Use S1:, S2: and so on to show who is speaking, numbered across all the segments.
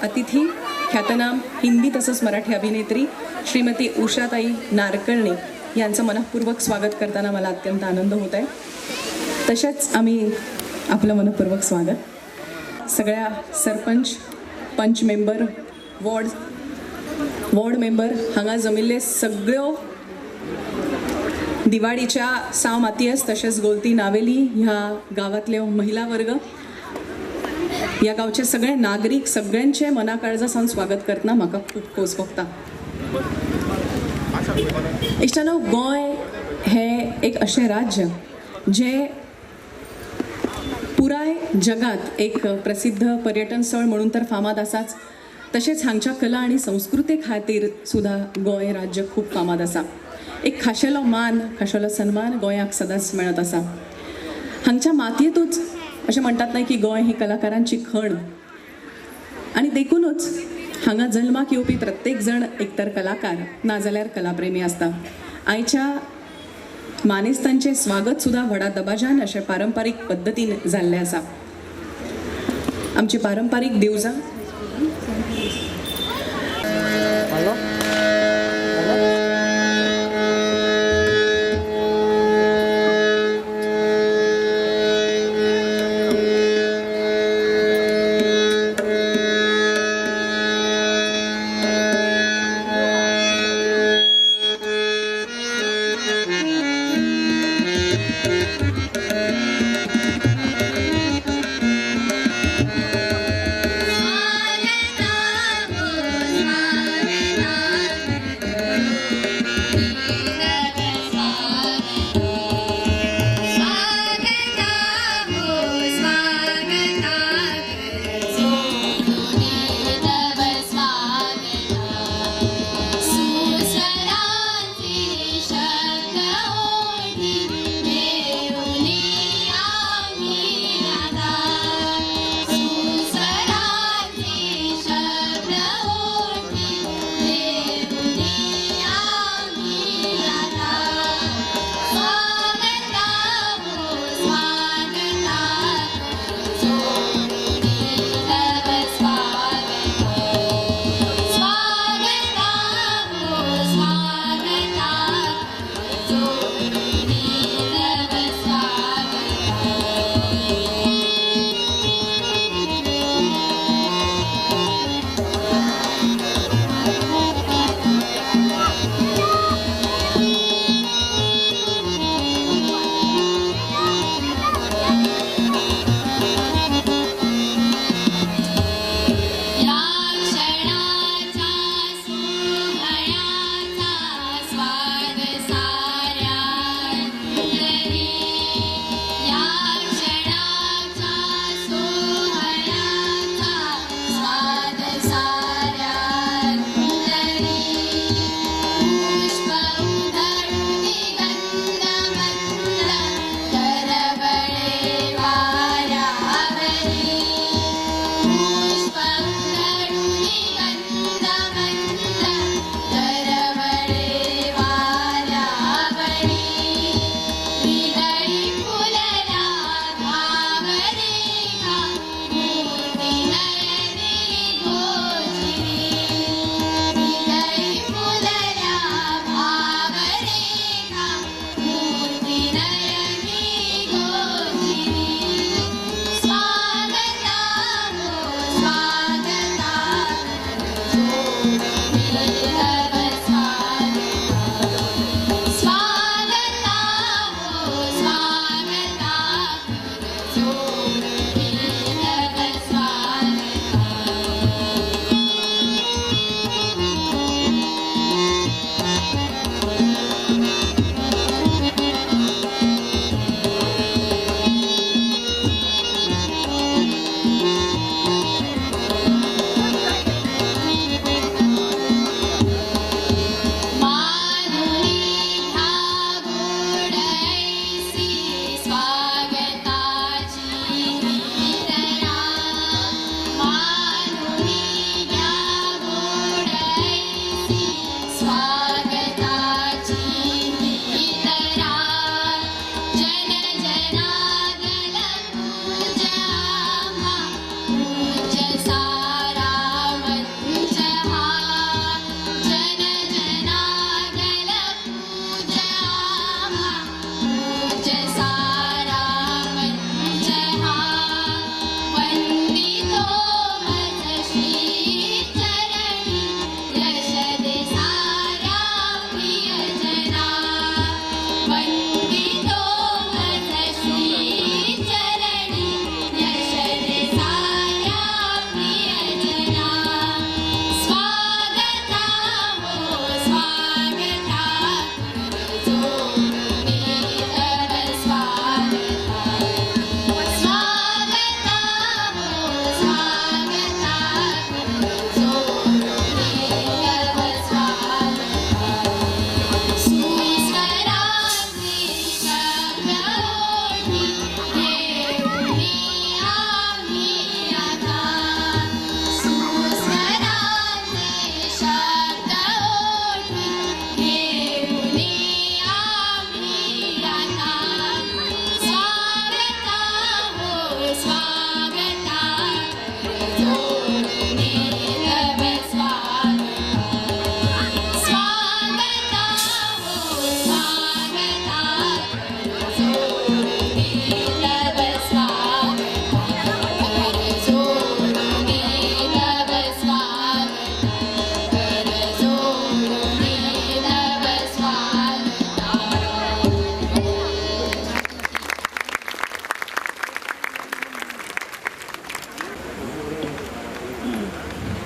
S1: अतिथी ख्यातनाम हिंदी तसंच मराठी अभिनेत्री श्रीमती उषाताई नारकर्णी यांचं मनःपूर्वक स्वागत करताना मला अत्यंत आनंद होत आहे. तसेच आम्ही आपलं मनःपूर्वक स्वागत सगळ्या सरपंच, पंच मेंबर, वॉर्ड मेंबर हांगा जमिल्ले सगळ्यो दिवाळीच्या साव मातयेस तसेच गोलती नावेली ह्या गावातल्यो महिला वर्ग, या गावचे सगळे नागरिक सगळ्यांचे मनाकाळजासान स्वागत करतना म्हाका खूब खोस भोगता. इश्टानो, गोंय हे एक अशें राज्य जे पुराय जगात एक प्रसिद्ध पर्यटन स्थळ म्हणून तर फामाद आसाच, तशेंच हांगच्या कला आणि संस्कृते खातीर सुद्धा गोंय राज्य खूब फामाद आसा. एक खाशेलो मान, खाशेलो सन्मान गोंयाक सदांच मेळत आसा. हांगच्या मातयेंतूच अशें म्हणटात न्हय की गोंय ही कलाकारांची खण, आनी देखूनच हांगा जल्माक येवपी प्रत्येक जण एकतर कलाकार नाजाल्यार कलाप्रेमी आसता. आयच्या मानेस्तांचें स्वागत सुद्धा व्हडा दबाज्यान अशें पारंपारीक पद्दतीन जाल्लें आसा. आमची पारंपारीक दिवजां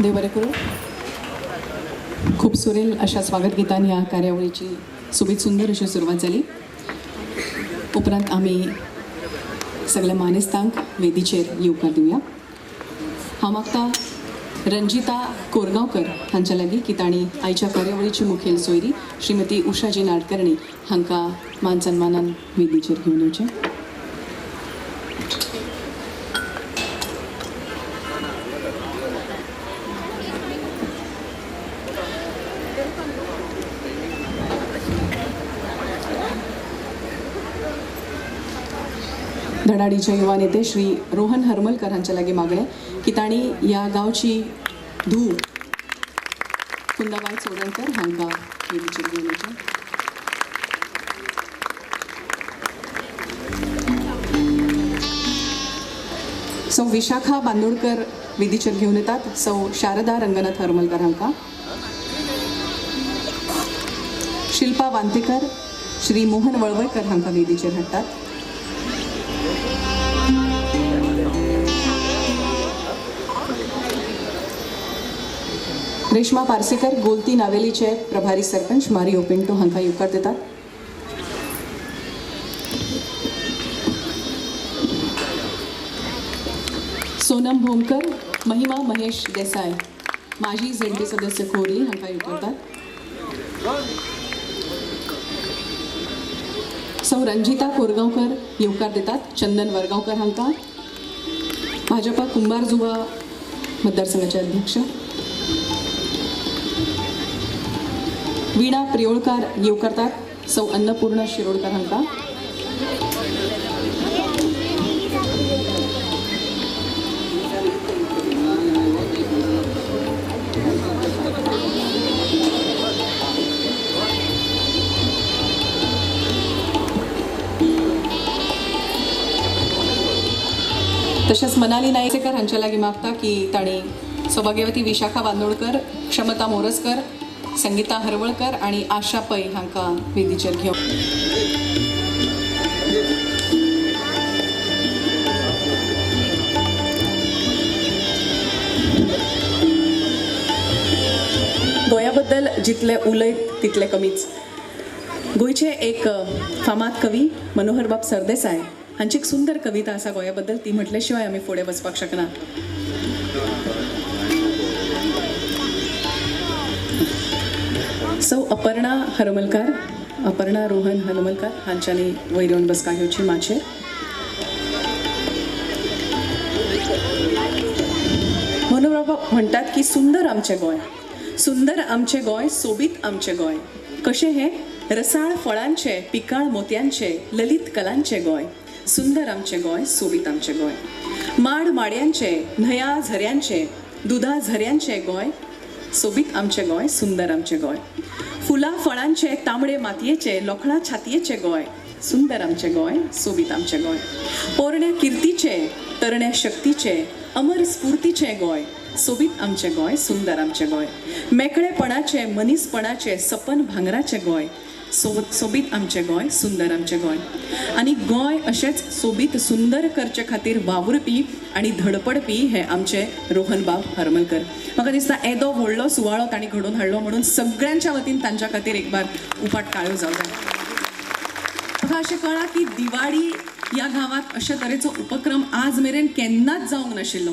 S1: देव बरें करूं. खूब सुरेल अशा स्वागत गितान ह्या कार्यावळीची सुबीत सुंदर अशी सुरवात जाली. उपरांत आमी सगळ्या मानेस्तांक वेदीचेर येवकार दिवया. हांव मागता रंजिता कोरगांवकर हांच्या लागीं की तांणी आयच्या कार्यावळीची मुखेल सोयरी श्रीमती उषाजी नाडकर्णी हांकां मान सन्मानान वेदीचेर घेवन येवचें. धडाडीचे युवा नेते श्री रोहन हरमलकर हांच्या लागीं मागणें की तांणी ह्या गांवची धूव कुंदाबाई चोडणकर हांकां वेदीचेर घेवन येवचें. सौ विशाखा बांदोडकर वेदीचेर घेवन येतात. सौ शारदा रंगनाथ हरमलकर हांकां. शिल्पा वांतेकर श्री मोहन वळवयकर हांकां वेदीचेर हाडटात. रेश्मा पार्सेकर गोलती नावेलीचे प्रभारी सरपंच मारियो पिंटो हांकां येवकार दितात. सोनम भोमकर महिमा महेश देसाय माजी झेंडे सदस्य खोर्ली हांकां येवकारतात. सौ रंजिता कोरगांवकर येवकार दितात. चंदन वरगांवकर हांकां. भाजपा कुंभारजुवा मतदारसंघाचे अध्यक्ष वीणा प्रियोळकार येवकारतात. सौ अन्नपूर्णा शिरोडकर हांकां. तशेंच मनाली नायकेकर हांच्या लागीं मागता की तांणी सौभाग्यवती विशाखा बांदोडकर, क्षमता मोरजकर, संगीता हरवळकर आणि आशा पै हांकां वेदीचेर घेवन. गोंया बद्दल जितले उलयत तितले कमीच. गोंयचे एक फामाद कवी मनोहर बाब सरदेसाय हांची एक सुंदर कविता आसा गोंया बद्दल. ती म्हटल्या शिवाय आमी फुडें वचपाक शकना. सौ अपर्णा हरमलकर, अपर्णा रोहन हरमलकर हांच्यांनी वयर येवन बसका घेवची माचेर. मनोहर बाब म्हणटात की सुंदर आमचें गोंय, सुंदर आमचें गोंय, सोबीत आमचें गोंय. कशें हें? रसाळ फळांचे, पिकाळ मोत्यांचे, ललीत कलांचें गोंय. सुंदर आमचें गोंय, सोबीत आमचें गोंय. माड माडयांचे, न्हंया झऱ्यांचे, दुधा झऱ्यांचें गोंय. सोबीत आमचें गोंय, सुंदर आमचें गोंय. फुलां फळांचे, तांबडे मातयेचे, लोखणा छातयेचें गोंय. सुंदर आमचें गोंय, सोबीत आमचें गोंय. पोरण्या किर्तीचे, तरण्या शक्तीचे, अमर स्फूर्तीचें गोंय. सोबीत आमचें गोंय, सुंदर आमचें गोंय. मेकळेपणाचे, मनीसपणाचे, सपन भांगराचें गोंय. सोबीत आमचें गोंय, सुंदर आमचें गोंय. आनी गोंय अशेंच सोबीत सुंदर करचे खातीर वावुरपी आनी धडपडपी हे आमचे रोहन बाब हरमलकर. म्हाका दिसता येदो व्हडलो सुवाळो तांणी घडोवन हाडलो म्हणून सगळ्यांच्या वतीन तांच्या खातीर एक बार उपाट ताळयो जावं जाय. म्हाका अशें कळ्ळां की दिवाळी ह्या गांवांत अशे तरेचो उपक्रम आज मेरेन केन्नाच जावंक नाशिल्लो.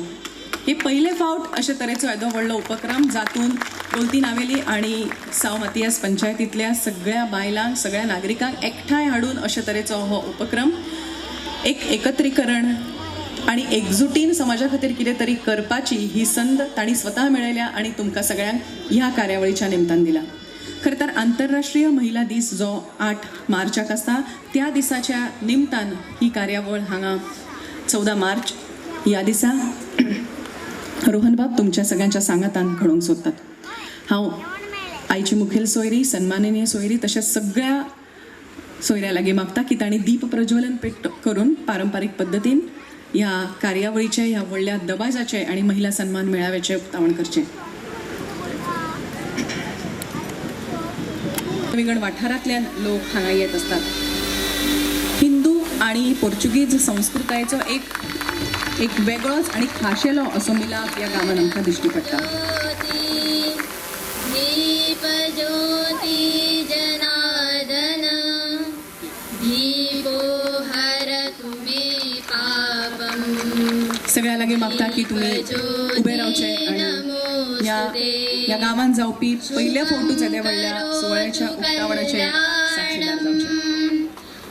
S1: हे पहिले फावट अशे तरेचो येदो व्हडलो उपक्रम जातून गोलती नावेली आणि साव मातियास पंचायतींतल्या सगळ्या बायलांक, सगळ्या नागरिकांक एकठांय हाडून अशे तरेचो हो उपक्रम एक एकत्रीकरण आणि एकजुटीन समाजा खातीर कितें तरी करपाची ही संद तांणी स्वता मेळयल्या आणि तुमकां सगळ्यांक ह्या कार्यावळीच्या निमतान दिला. खरें तर आंतरराष्ट्रीय महिला दीस जो 8 मार्चाक आसता त्या दिसाच्या निमतान ही कार्यावळ हांगा 14 मार्च ह्या दिसा रोहन बाब तुमच्या सगळ्यांच्या सांगातान घडोवंक सोदतात. हांव आयची मुखेल सोयरी, सन्माननीय सोयरी तशेंच सगळ्या सोयऱ्या लागीं मागता की तांणी दीप प्रज्वलन पेट करून पारंपारीक पद्दतीन ह्या कार्यावळीचे, ह्या व्हडल्या दबाजाचे आणि महिला सन्मान मेळाव्याचे उक्तावण करचें. वेगवेगळ्या वाठारांतल्यान लोक हांगा येत असतात. हिंदू आणि पोर्चुगीज संस्कृतायेचो एक एक वेगळोच आणि खाशेलो असो मिलाप ह्या गांवांत आमकां दिश्टी पडटा.
S2: दीप ज्योती जनार्दन दीपो हरतु मे पापम.
S1: सगळ्या लागी मागता की तुम्ही उबे रावचे आणि या गांवांत जावपी पयले फोटोच येदे व्हडल्या सुवाळ्याच्या उक्तावणाचे साक्षीदार जावचे.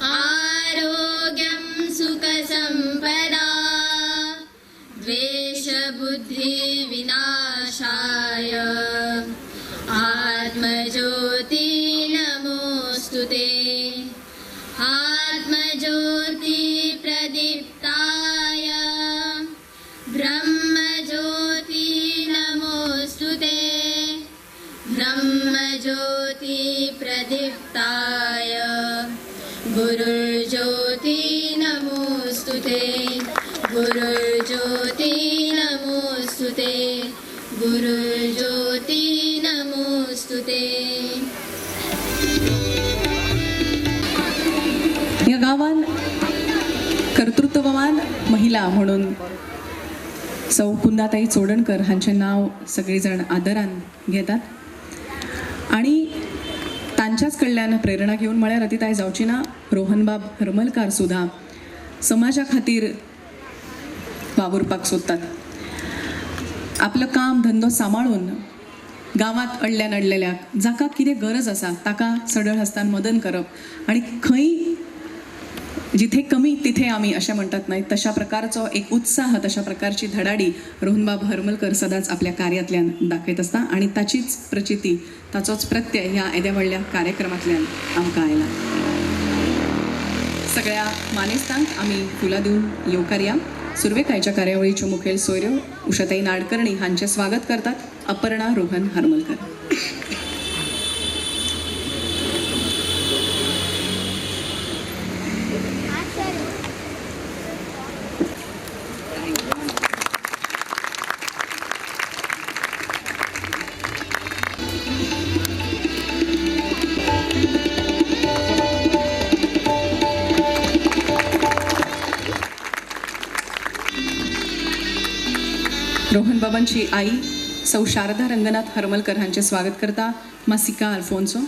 S2: आरोग्यं सुख संपदा द्वेष बुद्धि विनाशाय आत्मज्योति नमोस्तुते आत्मज्योति प्रदीप्ताय ब्रह्मज्योति नमोस्तुते ब्रह्मज्योति प्रदीप्ताय गुरुर्ज्योति नमोस्तुते गुरुर्ज्योति नमोस्तुते गुरुर्ज्योति नमोस्तुते.
S1: या गावान कर्तृत्ववान महिला म्हणून सौ कुंदाताई चोडणकर हांचे नाव सगळीजण आदरान घेतात आणि तांच्याच कडल्यान प्रेरणा घेऊन म्हळ्यार अतिताय जावची ना रोहनबाब हरमलकार सुद्धा समाजा खातीर वावुरपाक सोदतात. आपलं काम धंदो सांबाळून गांवांत अडल्यान अडलेल्याक जाका कितें गरज आसा ताका सडळ हस्तान मदत करप आणि खंय जिथे कमी तिथे आम्ही असे म्हणतात नाही तशा प्रकारचो एक उत्साह तशा प्रकारची धडाडी रोहनबाब हरमलकर सदांच आपल्या कार्यातल्यान दाखयत असता आणि ताचीच प्रचिती ताचोच प्रत्यय ह्या येद्या व्हडल्या कार्यक्रमांतल्यान आमकां आयला. सगळ्या मानेस्तांक आमी फुलां दिवन येवकार या. सुरवेकायच्या कार्यावळीच्यो मुखेल सोयऱ्यो उषाताई नाडकर्णी हांचे स्वागत करतात अपर्णा रोहन हरमलकर. रोहनबाबांची आई सौ शारदा रंगनाथ हरमलकर हांचे स्वागत करता मासिका अल्फोन्सो.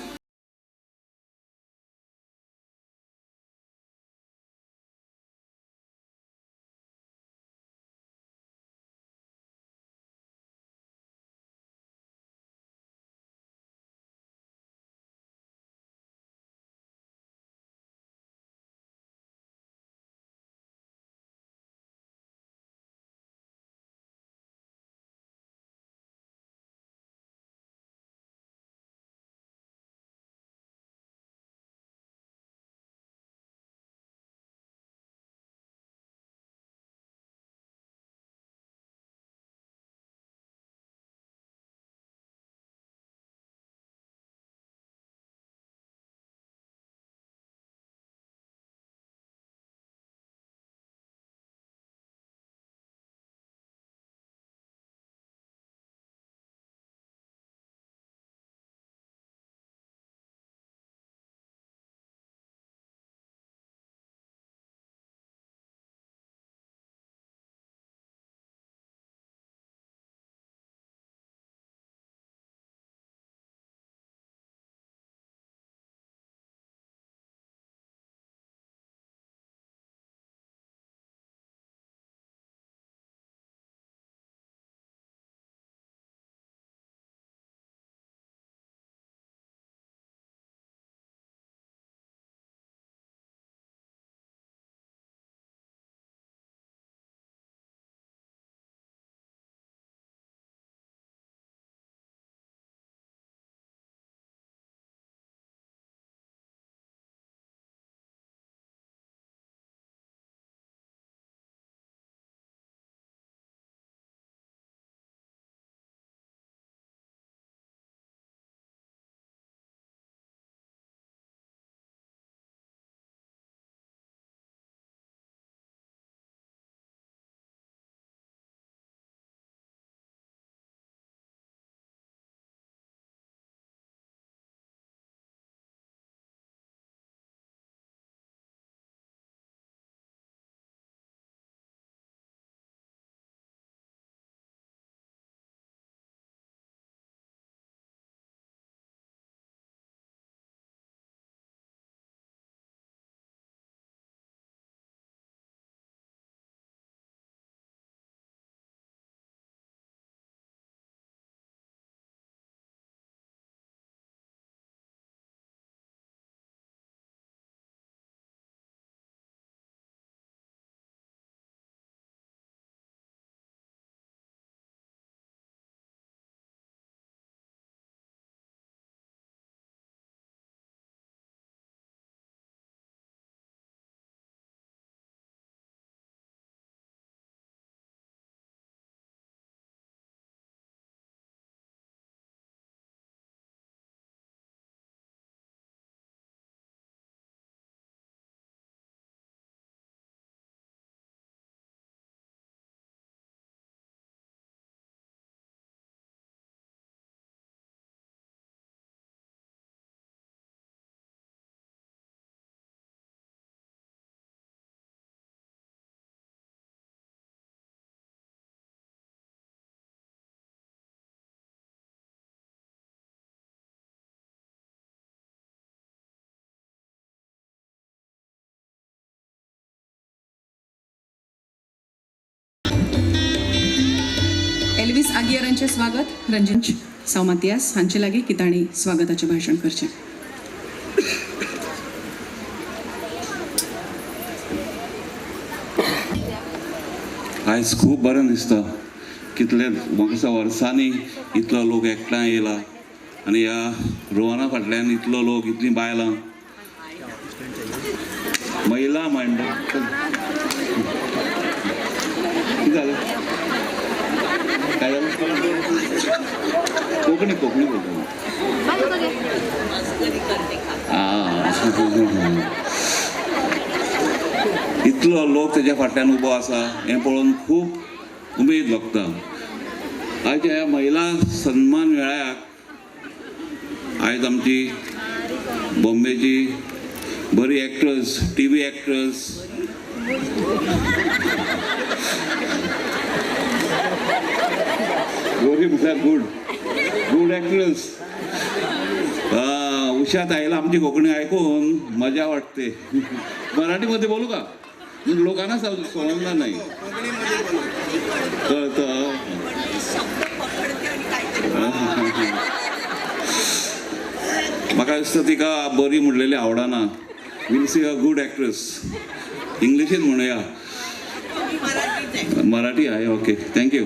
S1: मागीयरांचे स्वागत रंजन सावमातियास हांचे लागीं किताणी स्वागताचें भाशण करचें.
S3: आयज खूब बरें दिसता कितले म्हाका वर्सांनी इतलो लोक एकठांय येयला आनी ह्या रोहना फाटल्यान इतलो लोक इतलीं बायलां महिला मंडळ कितें जालें काय जालें कोंकणी कोंकणी इतलो लोक तेज्या फाटल्यान उबो आसा हें पळोवन खूब उमेद भोगता. आयच्या ह्या महिला सन्मान मेळ्याक आयज आमची बॉम्बेची बरी एक्ट्रेस TV एक्ट्रेस बरी म्हटल्यार गुड एक्ट्रेस उषा ताईला आमची कोंकणी आयकून मजा वाटते. मराठीमध्ये बोलू का लोकांना समजणार नाही कळतं. म्हाका दिसता तिका बरी म्हणलेली आवडना. Will see a good actress. इंग्लिशीन म्हणूया. मराठी आहे ओके थँक्यू.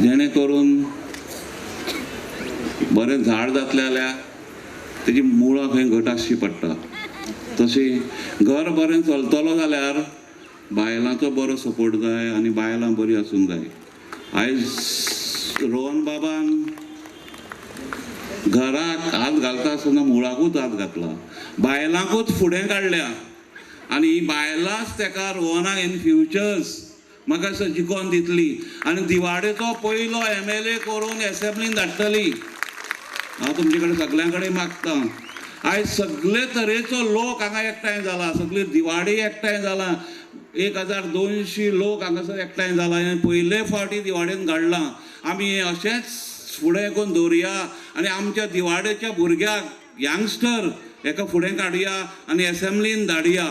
S3: जेणे करून बरें झाड जातलें जाल्यार तेजी मुळां खंय घट आसची पडटा. तशें घर बरें चलतलो जाल्यार बायलांचो बरो सपोर्ट जाय आनी बायलां बरीं आसूंक जाय. आयज रोहन बाबान घराक हात घालता आसतना मुळाकूच हात घातला. बायलांकूच फुडें काडल्या आनी ही बायलांच तेका रोहनाक इन फ्युचर्स म्हाका दिसता जिखोवन दितली आनी दिवाडेचो पयलो MLA करून एसेंब्लीन धाडटली. हांव तुमचे कडेन सगळ्यां कडेन मागतां. आयज सगळे तरेचो लोक हांगा एकठांय जाला. सगळी दिवाडी एकठांय जाला. 1200 लोक हांगासर एकठांय जाला. पयले फावटी दिवाडेन घडलां. आमी अशेंच फुडें करून दवरया आनी आमच्या दिवाडेच्या भुरग्याक यंगस्टर हेका फुडें काडया आनी एसेंब्लीन धाडया.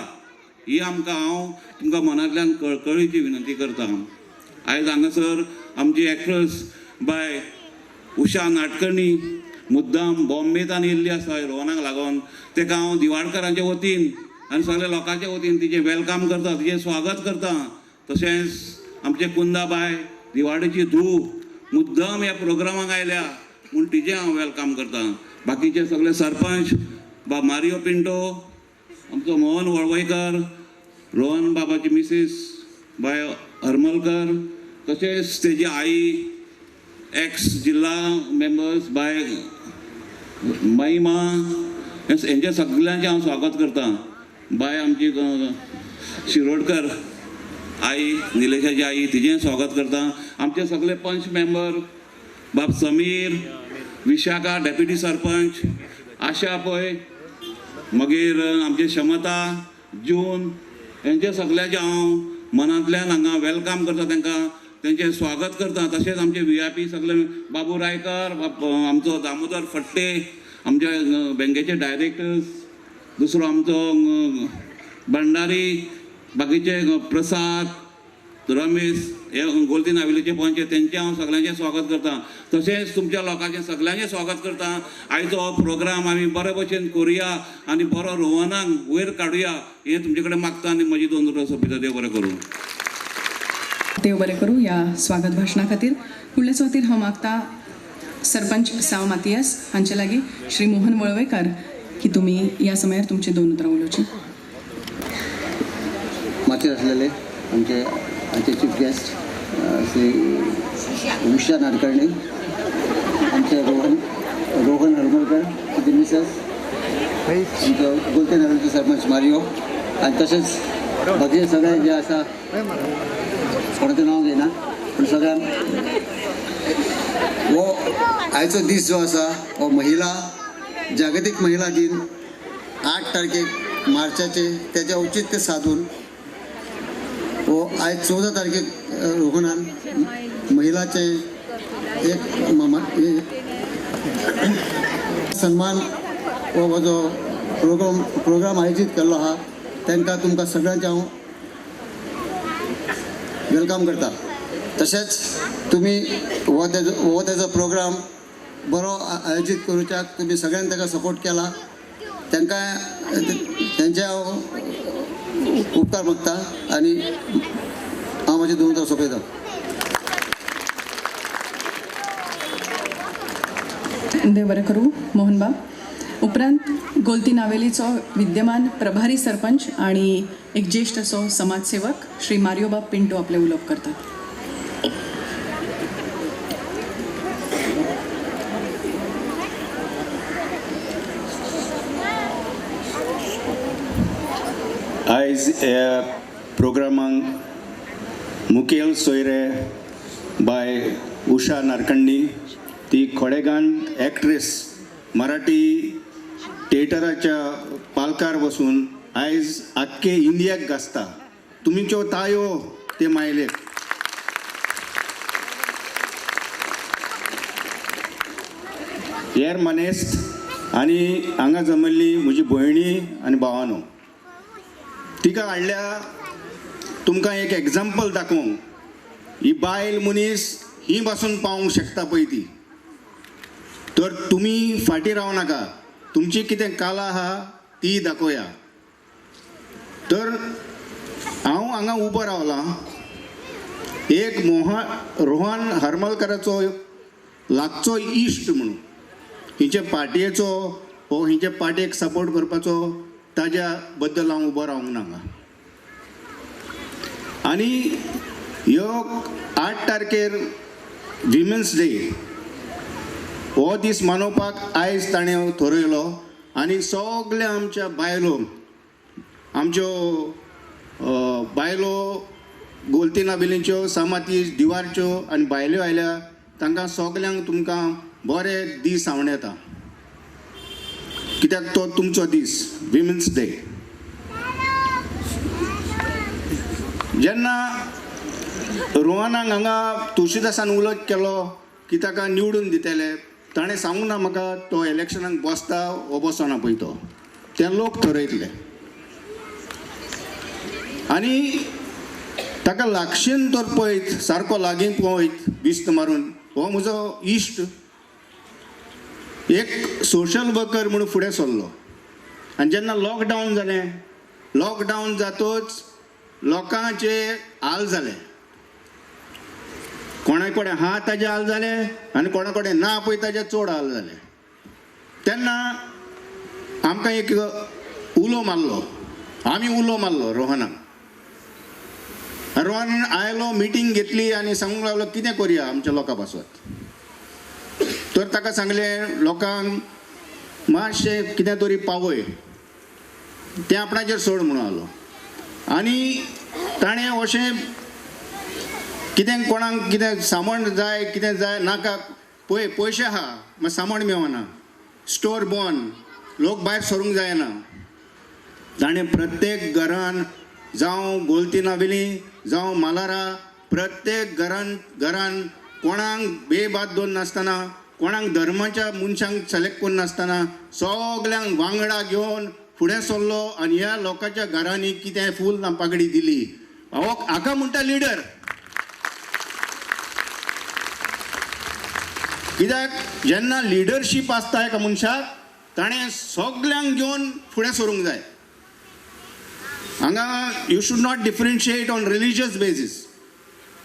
S3: ही आमकां हांव तुमकां मनांतल्यान कळकळीची विनंती करता. आयज हांगासर आमची एक्ट्रेस बाय उषा नाडकर्णी मुद्दाम बॉम्बेंतल्यान येयल्ली आसा रोहनाक लागून. तेका हांव दिवाडकरांच्या वतीन आनी सगळ्या लोकांच्या वतीन तिचें वेलकम करता, तिचें स्वागत करता. तशेंच आमचे कुंदाबाय दिवाडेची धूव मुद्दाम ह्या प्रोग्रामाक आयल्या म्हूण तिचें हांव वेलकम करता. बाकीचे सगळे सरपंच बा मारियो पिंटो, आमचो मोहन वळवयकर, रोहन बाबाची मिसीस बाय हरमलकर, तशेंच तेजी आई एक्स जिल्हा मेंबर्स बाय महिमा, हेंच्या सगळ्यांचें हांव स्वागत करता. बाय आमची शिरोडकर आई, निलेशाची आई, तिचें स्वागत करता. आमचे सगळे पंच मेंबर बाब समीर, विशाखा डेप्युटी सरपंच, आशा पळय, मागीर आमचे क्षमता, जून, हेंचे सगळ्यांचे हांव मनांतल्यान हांगा वेलकम करता. तांकां तेंचें स्वागत करता. तशेंच आमचे VIP सगळे बाबू रायकर, आमचो दामोदर फट्टे, आमच्या बँकेचे डायरेक्टर्स, दुसरो आमचो भंडारी, बाकीचे प्रसाद, रमेश, हे गोलती नाविलीचे पंच, तेंचें हांव सगळ्यांचें स्वागत करता. तशेंच तुमच्या लोकांचें सगळ्यांचें स्वागत करता. आयचो हो प्रोग्राम आमी बरे भशेन करुया आनी बरो रोहनाक वयर काडुया हें तुमचे कडेन मागता आनी म्हजी 2 उतरां सोंपयता. देव बरें करूं.
S1: देव बरें करूं ह्या स्वागत भाशणा खातीर. फुडले सुवातेर हांव मागता सरपंच साव मातियास हांचे लागीं श्री मोहन वळवयकर की तुमी ह्या समयार तुमची 2 उतरां उलोवची.
S4: माथेर आसलेले आमचे चीफ गेस्ट श्री उषा नाडकर्णी, आमचे रोहन हरमलकर, तिथे मिसेस, आमचो गोलते नागरीचे सरपंच मारियो, आनी तशेंच बाकीचे सगळे जे आसा कोणाचें नांव घेयना पूण सगळ्यांक हो आयचो दीस जो आसा हो महिला जागतीक महिला दिन 8 तारखेक मार्चाचे तेजे औचित्य साधून हो आयज 14 तारखेक रोहनान महिलाचे एक सन्मान हो जो प्रोग्राम आयोजीत केल्लो आहा तांकां तुमकां सगळ्यांचे हांव वेलकम करता. तशेंच तुमी हो तेजो प्रोग्राम बरो आयोजीत करूच्याक तुमी सगळ्यांनी ताका सपोर्ट केला तांकां तेंचे हांव उपकार मागता आनी हांव म्हाजे 2 उतर सोंपयता.
S1: देव बरें करूं मोहनबाब. उपरांत गोलती नावेलीचो विद्यमान प्रभारी सरपंच आणि एक ज्येष्ठ असो समाजसेवक श्री मारियोबाब पिंटो आपले उलोवप करतात.
S5: आयज ह्या प्रोग्रामांक मुखेल सोयरे बाय उषा नारकंडी, ती खोडेगांव एक्ट्रेस, मराठी थिएटराच्या पालकार बसून आयज आख्खे इंडियाक गाजता. तुमच्यो तायो ते मायलेक. हेर मनेस्त आनी हांगा जमल्ली म्हजी भयणी आनी भावानो, तिका हाडल्या तुमकां एक एग्जाम्पल दाखोवंक. ही बायल मनीस ही पासून पावूंक शकता पळय ती. तर तुमी फाटीं राव नाका, तुमची कितें कला आहा ती दाखोवया. तर हांव हांगा उबो रावलां. एक रोहन हरमलकराचो लागचो इश्ट म्हणून हिचे पार्टयेचो हो हिचे पार्टयेक सपोर्ट करपाचो ताज्या बद्दल हांव उबो रावंक नाका. आनी ह्यो 8 तारखेर विमेन्स डे हो दीस मनोवपाक आयज ताणें थरयलो. आनी सगल्या आमच्या बायलो, आमच्यो बायलो गोलती नावेलींच्यो, सामातीश, दिवारच्यो आनी बायल्यो आयल्या, तांकां सगल्यांक तुमकां बरे दीस आवंड येता, कित्याक तो तुमचो दीस विमेन्स डे. जेन्ना रोहनाक हांगा तुळशीदासान उलोवप केलो की ताका निवडून दितले, ताणें सांगूंक ना म्हाका तो इलेक्शनाक बसता वो बसना पळय तो, ते लोक थरयतले. आनी ताका लागशीन तर पळयत, सारको लागीं पळयत विस्त मारून, हो म्हजो इश्ट एक सोशल वर्कर म्हणून फुडें सरलो. आनी जेन्ना लॉकडावन जालें, लॉकडावन जातूच लोकांचे हाल जाले. कोणा कडेन हा ताजे हाल जाले आनी कोणा कडेन ना पळय ताजे चड हाल जाले. तेन्ना आमकां एक उलो मारलो, आमी उलो मारलो रोहनाक. रोहन आयलो, मिटींग घेतली आनी सांगूंक लागलो कितें करुया आमच्या लोकां पासत. तर ताका सांगलें लोकांक मातशें कितें तरी पावय, तें आपणाचेर सोड म्हणून आलो. आनी ताणें अशें कितें कोणाक कितें सामान जाय, कितें जाय नाका, पयशे आहा मागीर सामान मेळना, स्टोर बंद, लोक भायर सरूंक जायना. ताणें प्रत्येक घरान, जावं गोलती नावेली जावं मालारा, प्रत्येक घरान कोणाक बेबाद दोन नासतना, कोणाक धर्माच्या मनशांक सिलेक्ट करून नासतना सगल्यांक वांगडा घेवन फुडें सरलो आनी ह्या लोकांच्या घरांनी कितें फूल ना पागडी दिली. हाका म्हणटा लिडर. कित्याक जेन्ना लिडरशीप आसता एका मनशाक, ताणें सगल्यांक घेवन फुडें सरूंक जाय. हांगा you should not differentiate on religious basis.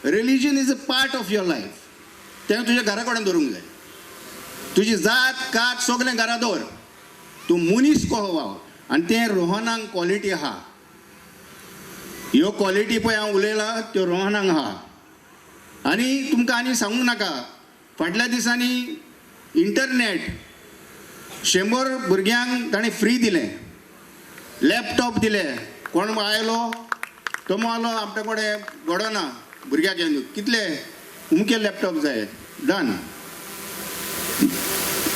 S5: Religion is a part of your life. तें तुज्या घरा कडेन दवरूंक जाय. तुजी जात कात सगळें घरा दवर, तूं मनीस कहो व्हांव. आनी तें रोहनाक क्वॉलिटी आहा. ह्यो क्वॉलिटी पळय हांव उलयलां त्यो रोहनाक आहा. आनी तुमकां आनी सांगूंक नाका, फाटल्या दिसांनी इंटरनेट 100 भुरग्यांक ताणें फ्री दिलें, लॅपटॉप दिलें. कोण आयलो तो म्हणलो आमचे कडेन घडो ना भुरग्याक घेवन, कितले उमके लॅपटॉप जाय, डन.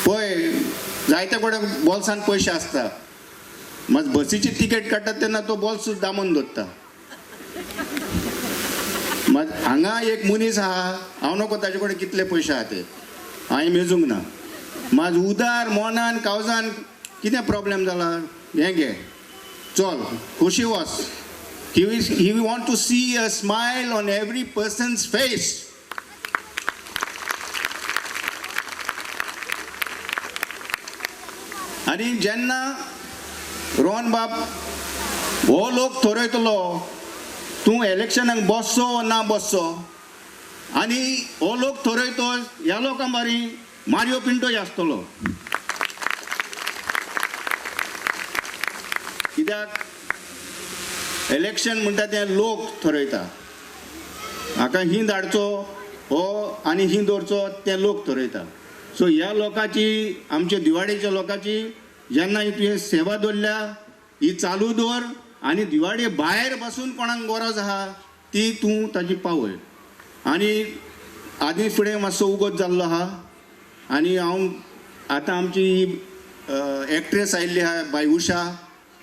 S5: पळय जायते कडेन बॉल्सान पयशे आसता, मात बसीची तिकेट काडटा तेन्ना तो बॉल्स दामून दवरता. मात हांगा एक मनीस आहा, हांव नको ताजे कडेन कितले पयशे आहा ते, हांवें मेजूंक ना. मात उदार मोनान कावजान कितें प्रॉब्लेम जाला हें घे, चल खोशी वच. He want to see a smile on every person's face. आनी जेन्ना रोहन बाब हो लोक थरयतलो तूं इलेक्शनाक बसचो वा ना बसचो आनी हो लोक थरयतो ह्या लोकां बारी मारियो पिंटोय आसतलो. कित्याक इलेक्शन म्हणटा तें लोक थरयता. हाका ही धाडचो हो आनी ही दवरचो तें लोक थरयता. सो ह्या लोकांची आमच्या दिवाळेच्या लोकांची जेन्ना ही तुवें सेवा दवरल्या ही चालू दवर आनी दिवाळे भायर बसून कोणाक गरज आहा ती तूं ताची पावय. आनी आदी फुडें मातसो उगत जाल्लो आहा आनी हांव आतां आमची एक्ट्रेस आयिल्ली आहा बाय उशा.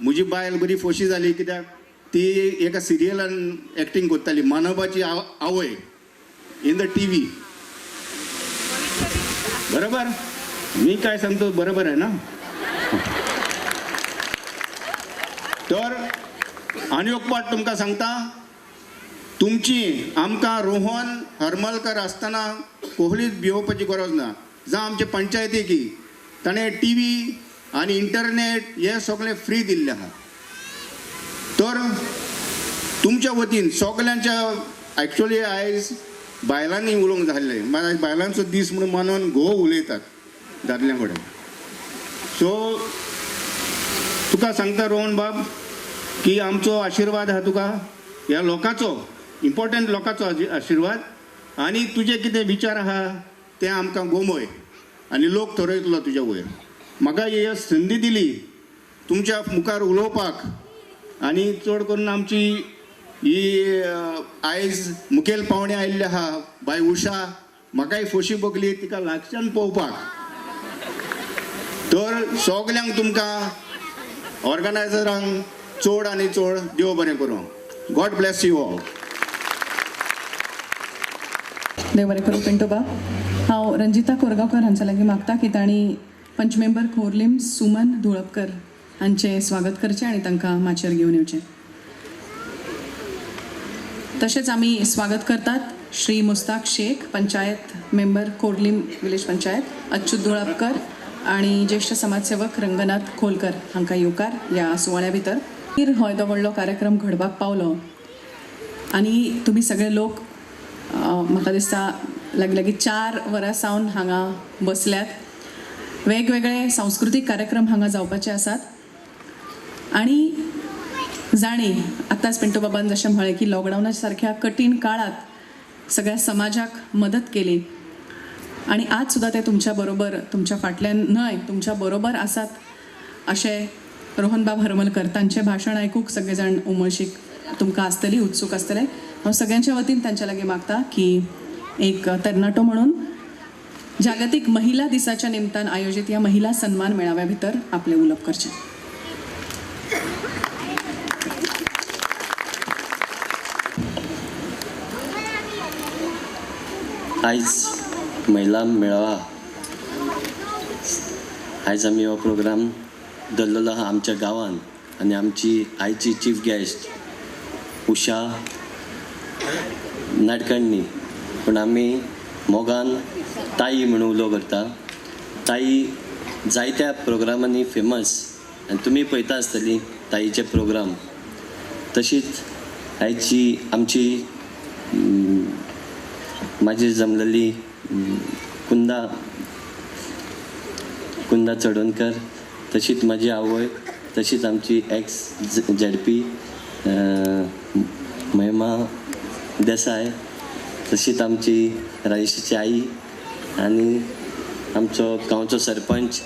S5: म्हजी बायल बरी खोशी जाली कित्याक ती एका सिरियलान एक्टींग करताली मानवाची आवय इन द टीव्ही. बरोबर मी काय सांगतो बरोबर आहे ना. तर आनी एक पाट तुमकां सांगता तुमची आमकां रोहन हरमलकर आसतना कोहलीच भिवपाची गरज ना. जावं आमचे पंचायतीकी ताणें टीव्ही आनी इंटरनेट हे सगळें फ्री दिल्लें आहा. तर तुमच्या वतीन सगल्यांच्या एक्चुअली आयज बायलांनी उलोवंक जाल्लें मागीर बायलांचो दीस म्हणून मानून घोव उलयतात दादल्या कडेन. सो तुका सांगता रोहन बाब की आमचो आशिर्वाद आहा तुका ह्या लोकांचो इम्पॉर्टंट लोकांचो आशिर्वाद आनी तुजे कितें विचार आहा ते आमकां गोमय आनी लोक थरयतलो तुज्या वयर. म्हाका ही संदी दिली तुमच्या मुखार उलोवपाक आनी चड करून आमची ही आयज मुखेल पावणे आयिल्ले आहा बाय उशा म्हाकाय खोशी भोगली तिका लागच्यान पळोवपाक. तर सगल्यांक तुमकां ऑर्गनायझरांक चड आनी चड देव बरें करूं. God bless you all.
S1: देव बरें करूं पिंटोबा. हांव रंजिता कोरगांवकर हांच्या लागीं मागता की तांणी पंच मेंबर खोर्लीम सुमन धुळपकर हांचें स्वागत करचें आनी तांकां माचयेर घेवन येवचें. तशेंच आमी स्वागत करतात श्री मुस्ताक शेख पंचायत मेंबर कोर्लीम विलेज पंचायत, अच्युत धुळपकर आनी ज्येश्ठ समाजसेवक रंगनाथ खोलकर हांकां येवकार ह्या सुवाळ्या भितर. हो येदो व्हडलो कार्यक्रम घडपाक पावलो आनी तुमी सगळे लोक म्हाका दिसता लागीं 4 वरां सावन हांगा बसल्यात. वेगवेगळे सांस्कृतीक कार्यक्रम हांगा जावपाचे आसात आनी जाणी आतांच पिंटो बाबान जशें म्हळें की लॉकडावना सारक्या कठीण काळात सगळ्या समाजाक मदत केली आनी आज सुद्दां ते तुमच्या बरोबर तुमच्या फाटल्यान न्हय तुमच्या बरोबर आसात अशें रोहन बाब हरमलकर तांचें भाशण आयकूंक सगळे जाण उमळशीक तुमकां आसतली उत्सूक आसतले. हांव सगळ्यांच्या वतीन तांच्या लागीं मागता की एक तरणाटो म्हणून जागतीक महिला दिसाच्या निमतान आयोजित ह्या महिला सन्मान मेळाव्या भितर आपले उलोवप करचें.
S6: आयज महिला मेळावा आयज आमी हो प्रोग्राम धरलेलो आहा आमच्या गांवान आनी आमची आयची चीफ गेस्ट उशा नाडकर्णी पूण आमी मोगान ताई म्हणून उलो करता. ताई जायत्या प्रोग्रामांनी फेमस आनी तुमी पळयता आसतली ताईचे प्रोग्राम. तशीच आयची आमची म्हाजी जमलेली कुंदा चडोणकर, तशीच म्हाजी आवय, तशीच आमची एक्स ZP महिमा देसाय, तशीच आमची राजेशाची आई आनी आमचो गांवचो सरपंच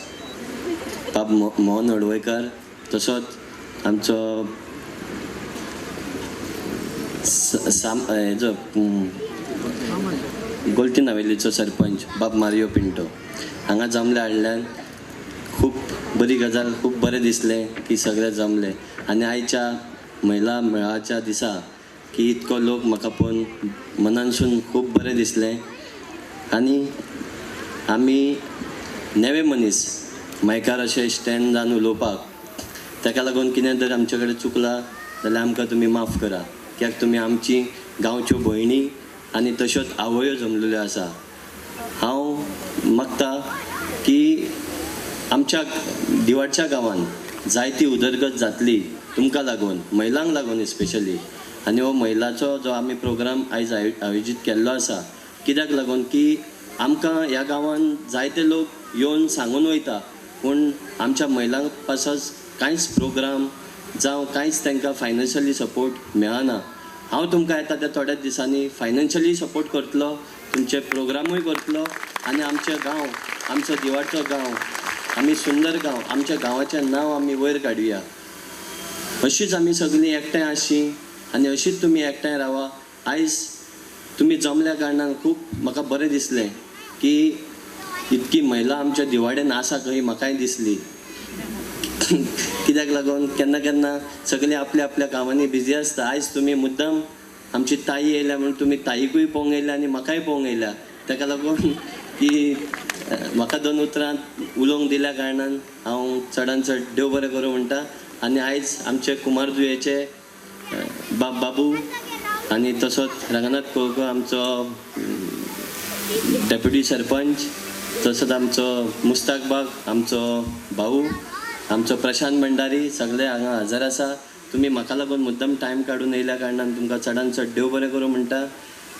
S6: बाब मोहन हळवयकर, तसोच आमचो हेजो गोल्टी नावेलीचो सरपंच बाब मारियो पिंटो हांगा जमले हाडल्यान खूब बरी गजाल, खूब बरें दिसलें की सगळे जमले. आनी आयच्या महिला मेळाव्याच्या दिसा की इतको लोक म्हाका पळोवन मनानसून खूब बरें दिसलें. आनी आमी नेवे मनीस मायकार अशें स्टँड जावन उलोवपाक, ताका लागून कितें जर आमचे कडेन चुकलां जाल्यार आमकां तुमी माफ करा, कित्याक तुमी आमची गांवच्यो भयणी आनी तश्योच आवयो जमलेल्यो आसा. हांव मागता की आमच्या दिवाडच्या गांवांत जायती उदरगत जातली तुमकां लागून, महिलांक लागून स्पेशली. आनी हो महिलाचो जो आमी प्रोग्राम आयज आयोजीत केल्लो आसा, कित्याक लागून की आमकां ह्या गांवांत जायते लोक येवन सांगून वयता, पूण आमच्या महिलांक पासत कांयच प्रोग्राम जावं कांयच तांकां फायनान्शियली सपोर्ट मेळना. हांव तुमकां येता त्या थोड्याच दिसांनी फायनान्शियली सपोर्ट करतलो, तुमचे प्रोग्रामूय करतलो आनी आमचे गांव, आमचो दिवाडचो गांव, आमी सुंदर गांव, आमच्या गांवाचें नांव आमी वयर काडुया. अशीच आमी सगळीं एकठांय आसची आनी अशीच तुमी एकठांय रावा. आयज तुमी जमल्या कारणान खूब म्हाका बरें दिसलें की इतकी महिला आमच्या दिवाडेन आसा खंय म्हाकाय दिसली. कित्याक लागून केन्ना केन्ना सगळीं आपल्या आपल्या कामांनी बिजी आसता. आयज तुमी मुद्दम आमची ताई येयल्या म्हणून तुमी ताईकूय पळोवंक येयल्या आनी म्हाकाय पळोवंक येयल्या. ताका लागून की म्हाका 2 उतरांत उलोवंक दिल्या कारणान हांव चडान चड देव बरें करूं म्हणटा. आनी आयज आमचे कुमारजुंयेचे बाबू आनी तसोच रंगनाथ कोळकर आमचो डेप्युटी सरपंच, तसोच आमचो मुस्ताक बाग आमचो भाऊ, आमचो प्रशांत भंडारी सगळे हांगा हजर आसा. तुमी म्हाका लागून मुद्दम टायम काडून येयल्या कारणान तुमकां चडान चड देव बरें करूं म्हणटा.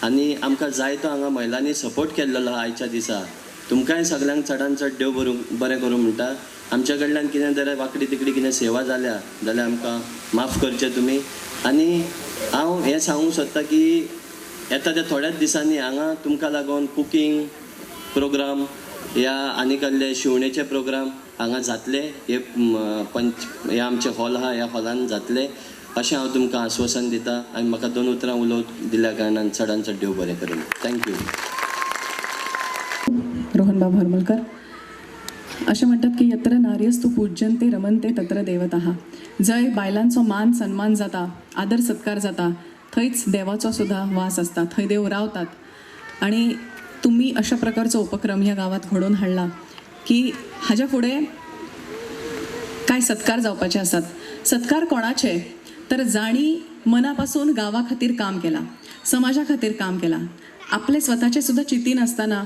S6: आनी आमकां जायतो हांगा महिलांनी सपोर्ट केल्लो आयच्या दिसा. तुमकांय सगळ्यांक चडान चड देव बरें करूं म्हणटा. आमच्या कडल्यान कितें जर वांकडी तिकडी कितें सेवा जाल्या जाल्यार आमकां माफ करचें तुमी. आनी हांव हें सांगूंक सोदतां की येता त्या थोड्याच दिसांनी हांगा तुमकां लागून कुकींग प्रोग्राम या आनी कसले शिवणेचे प्रोग्राम हांगा जातले. हे आमचे हॉल आहा, ह्या हॉलान जातले अशें हांव तुमकां आश्वासन दितां. आनी म्हाका 2 उतरां उलोवंक दिल्या कारणान चडान चड देव बरें करूं. थँक्यू.
S1: रोहनबाब हरमलकर असे म्हणतात की यत्र नार्यस्तु पूज्यन्ते रमन्ते तत्र देवताः. जंय बायलांचो मान सन्मान जाता, आदर सत्कार जाता, थंयच देवाचो सुद्धा वास असता, थंय देव रावतात. आणि तुम्ही अशा प्रकारचा उपक्रम ह्या गावात घडवून हाडला की हाच्या फुडें काय सत्कार जावपाचे आसात. सत्कार कोणाचे तर जाणी मनापासून गावा खातीर काम केला, समाजा खातीर काम केला, आपले स्वतःचे सुद्धा चिती नासतना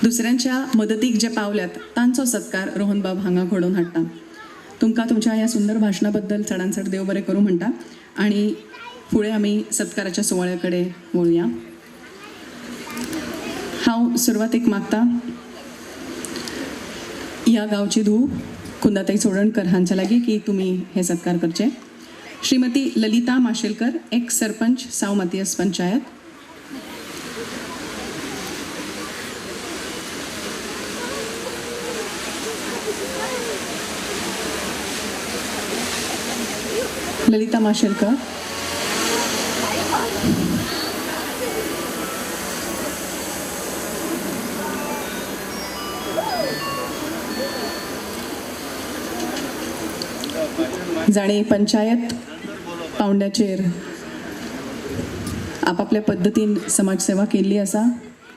S1: दुसऱ्यांच्या मदतीक जे पावल्यात तांचो सत्कार रोहनबाब हांगा घडोवन हाडटा. तुमकां तुमच्या ह्या सुंदर भाशणाबद्दल चडान चड देव बरें करूं म्हणटा. आणि फुडें आमी सत्काराच्या सुवाळ्या कडेन वळुया. हांव सुरवातेक मागता ह्या गांवची धूव कुंदाताई चोडणकर हांच्या लागीं की तुमी हे सत्कार करचे. श्रीमती ललिता माशेलकर, एक्स सरपंच साव मातियस पंचायत. ललिता माशेलकर. जाणे पंचायत पावंड्याचेर आपापल्या पद्दतीन समाजसेवा केल्ली आसा,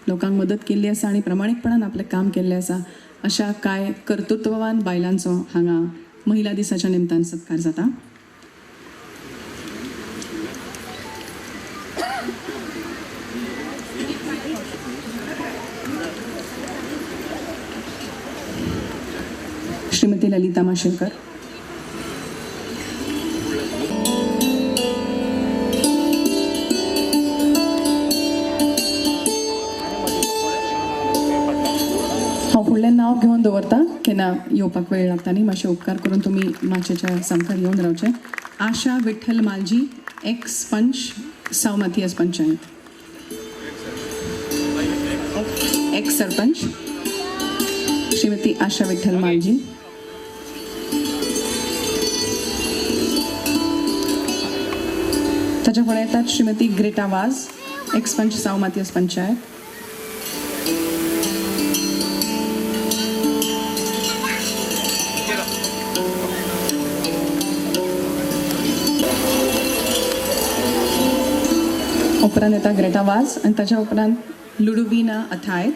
S1: लोकांक मदत केल्ली आसा आनी प्रामाणीकपणान आपलें काम केल्लें आसा. अशा कांय कर्तृत्ववान बायलांचो हांगा महिला दिसाच्या निमतान सत्कार जाता. श्रीमती ललिता माशेलकर. हांव फुडलें नांव घेवन दवरता, केन्ना येवपाक वेळ लागता न्ही, मातशें उपकार करून तुमी माचयेच्या सामकार येवन रावचें. आशा विठ्ठल मालजी, एक्स पंच साव मातियस पंचायत. एक्स सरपंच श्रीमती आशा विठ्ठल मालजी. ताच्या फुडें येतात श्रीमती ग्रेटा वाज, एक्स पंच साव मातियस पंचायत. उपरांत येता ग्रेटा वाज आनी ताच्या उपरांत लुडोविना अथाय,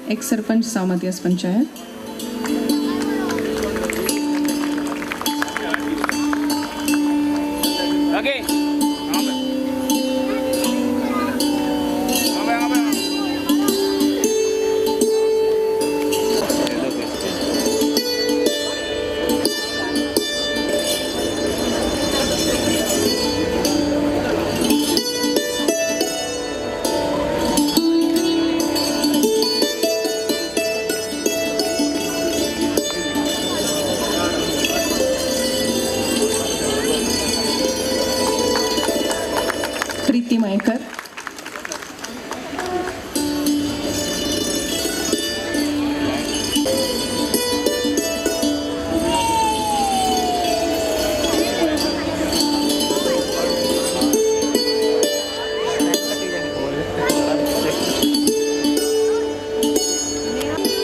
S1: एक्स सरपंच साव मातियस पंचायत.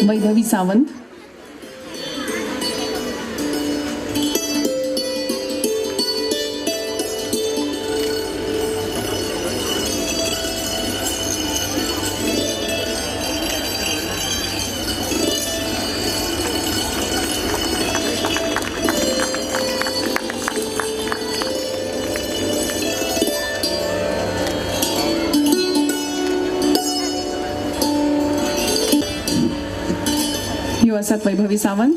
S1: वैभवी सावंत, ह्यो आसात वैभवी सावंत.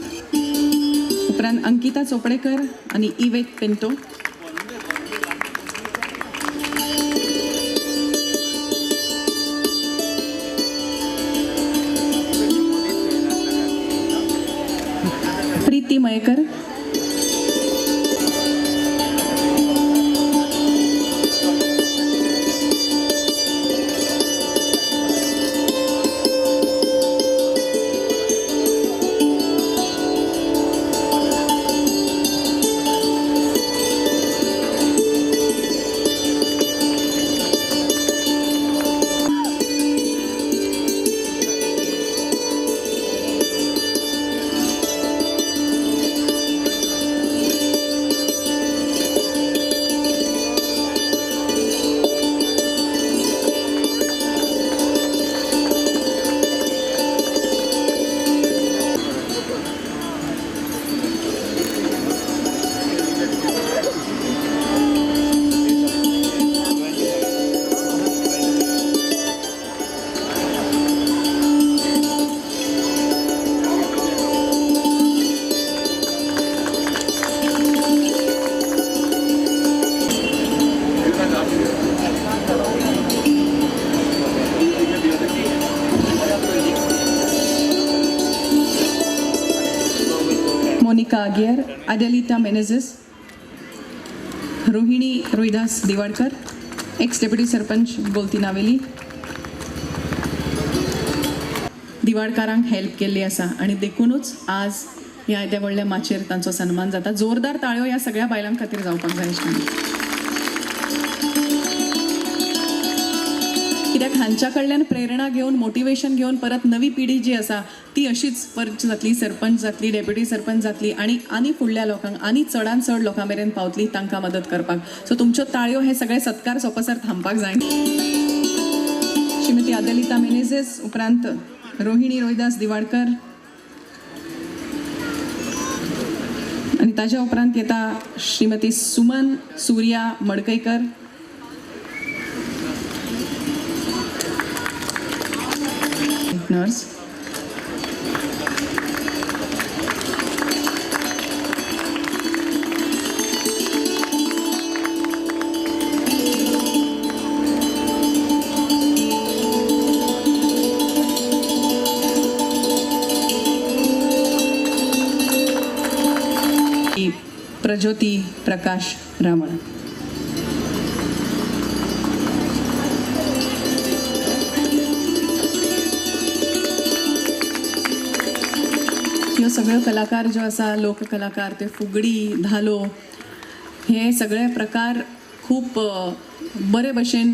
S1: उपरांत अंकिता चोपडेकर आणि इवेक पिंटो. Preeti Mayekar, Monica Aguiar, Adelita Menezes, Rohini Rohidas Diwadkar, ex deputy sarpanch Golti Navelim. दिवाडकारांक हेल्प केल्ली आसा आणि देखूनच आज ह्या येद्या व्हडल्या माचयेर तांचो सन्मान जाता. जोरदार ताळयो ह्या सगळ्या बायलां खातीर जावपाक जाय आशिल्ली. कित्याक हांच्या कडल्यान प्रेरणा घेवन मोटिवेशन घेवन परत नवी पिढी जी आसा ती अशीच परत जातली, सरपंच जातली, डेप्युटी सरपंच जातली आणि फुडल्या लोकांक आनी चडांत चड लोकां मेरेन पावतली तांकां मदत करपाक. सो तुमच्यो ताळयो हे सगळे सत्कार सोंपसर थांबपाक जाय. श्रीमती अडेलिटा मेनेझेस, उपरांत रोहिणी रोहिदास दिवाडकर आणि ताज्या उपरांत येता श्रीमती सुमन सूर्या मडकईकर, नर्स. प्रज्योती प्रकाश रामण. ह्यो सगळ्यो कलाकार ज्यो आसा, लोककलाकार, ते फुगडी, धालो, हे सगळे प्रकार खूप बरे भशेन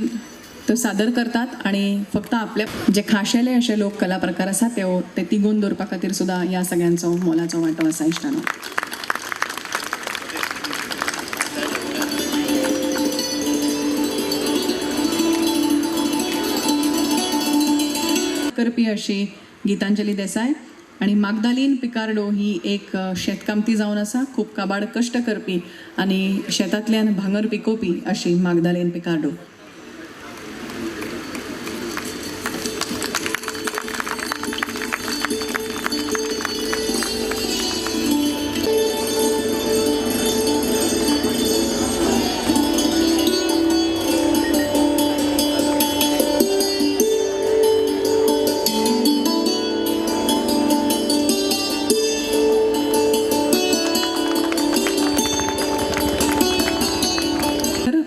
S1: ते सादर करतात आणि फक्त आपल्या जे खाशेले असे लोक कला प्रकार आसा ते तिगोवन दवरपा खातीर सुद्दां ह्या सगळ्यांचो मोलाचो वांटो आसा इश्टानो. करपी अशी गीतांजली देसाय आणि मागदालीन पिकार्डो ही एक शेतकामती जावन आसा, खूप काबाड कश्ट करपी आणि शेतांतल्यान भांगर पिकोवपी अशी मागदालीन पिकार्डो.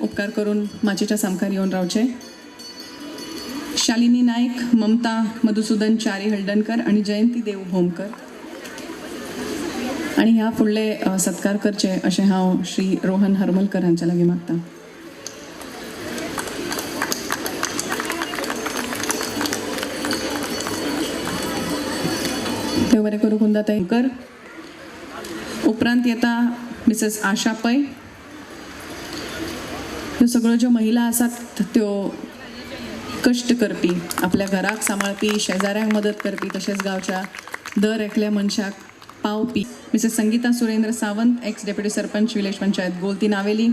S1: उपकार करून माचयेच्या सामकार येवन रावचे. शालिनी नाईक, ममता मधुसूदन चारी हळदणकर आणि जयंती देव भोमकर. आणि ह्या फुडले सत्कार करचे अशें हांव श्री रोहन हरमलकर हांच्या लागीं मागतां. देव बरें करूं कुंदाताई कर. उपरांत येता मिसेस आशा पै. ह्यो सगळ्यो ज्यो महिला आसात त्यो कश्ट करपी, आपल्या घराक सांबाळपी, शेजाऱ्यांक मदत करपी, तशेंच गांवच्या दर एकल्या मनशाक पावपी. Mrs Sangeeta Surendra Sawant, ex deputy sarpanch, village panchayat Golti Navelim.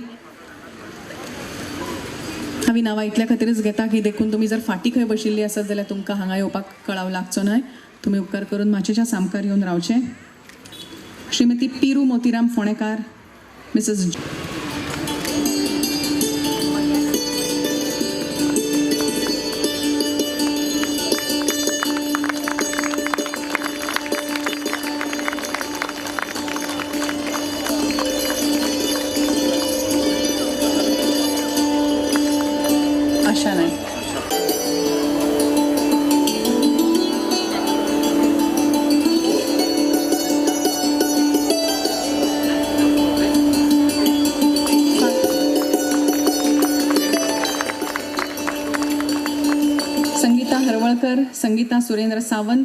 S1: हांवें नांवां इतल्या खातीरच घेता की देखून तुमी जर फाटीं खंय बशिल्लीं आसत जाल्यार तुमकां हांगा येवपाक कळाव लागचो न्हय. तुमी उपकार करून माचयेच्या सामकार येवन रावचें. श्रीमती पिरू मोतीराम फोणेकार, मिसेस आशा नायक. संगीता हरवळकर, संगीता सुरेंद्र सावंत,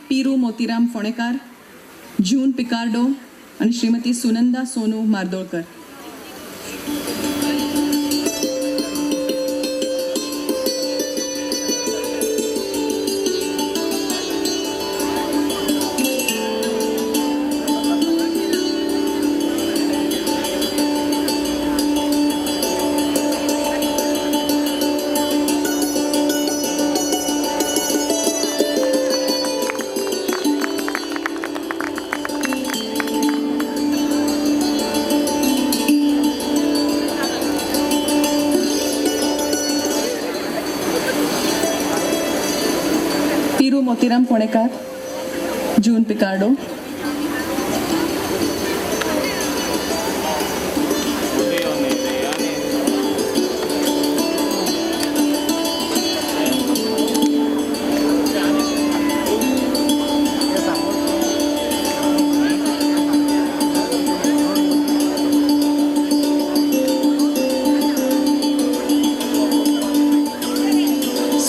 S1: पिरू मोतीराम फोणेकार, जून पिकार्डो आणि श्रीमती सुनंदा सोनू मार्दोळकर. पिरू मोतीराम फोणेकार, जून पिकार्डो.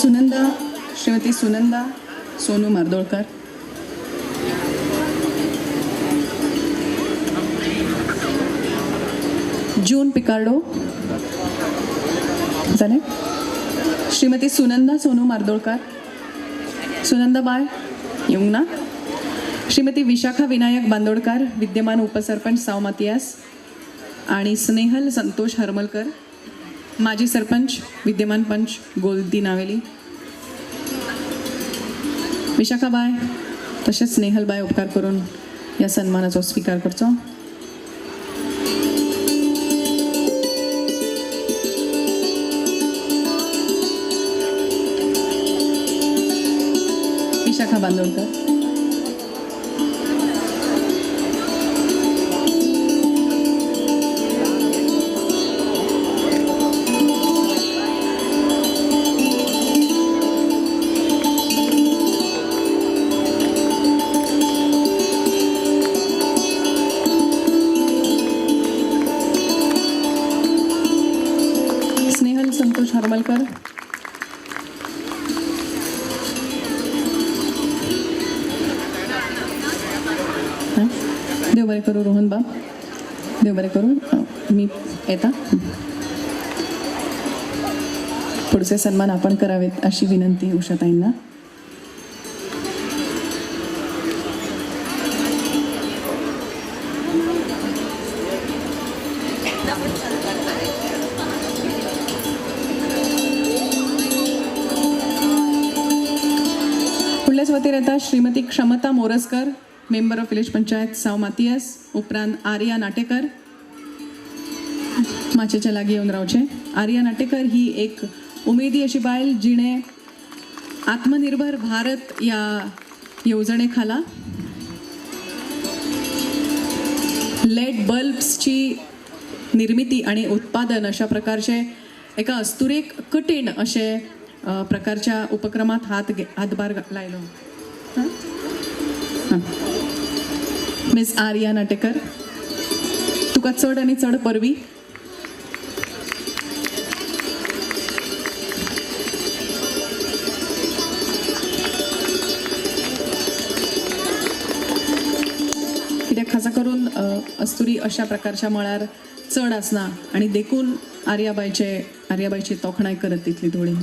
S1: सुनंदा, श्रीमती सुनंदा सोनू मार्दोळकर. जून पिकार्डो झाले. श्रीमती सुनंदा सोनू मार्दोळकर. सुनंदा बाय येऊंग ना. श्रीमती विशाखा विनायक बांदोडकर, विद्यमान उपसरपंच साव मातियास. आणि स्नेहल संतोष हरमलकर, माजी सरपंच, विद्यमान पंच गोलती नावेली. विशाखाबाय तसेच स्नेहलबाय उपकार करून या सन्मानाचा स्वीकार करचो. विशाखा बांदोडकर. स्नेहल संतोष हरमलकर. देव बरे करू रोहन बाब. देव बरे करू. मी येता. पुढचे सन्मान आपण करावेत अशी विनंती उषाताईंना. पुढल्याच वतीर येता श्रीमती क्षमता Morajkar, member of village panchayat साव मातियास. उपरांत आर्या नाटेकर. माचेच्या लागीं येवन रावचे. आर्या नाटेकर ही एक उमेदी अशी बायल जिणे आत्मनिर्भर भारत या येवजणे खाला लेड बल्ब्सची निर्मिती आणि उत्पादन अशा प्रकारचे एका अस्तुरेक कठीण असे प्रकारच्या उपक्रमात हातभार लायलो. मिस आर्या नाटेकर, तुका चढ आणि चढ परवी. खासा करून अस्तुरी अशा प्रकारच्या मळार चढ आसना आणि देखून आर्याबाईची तोखणाय करत तितली थोडी.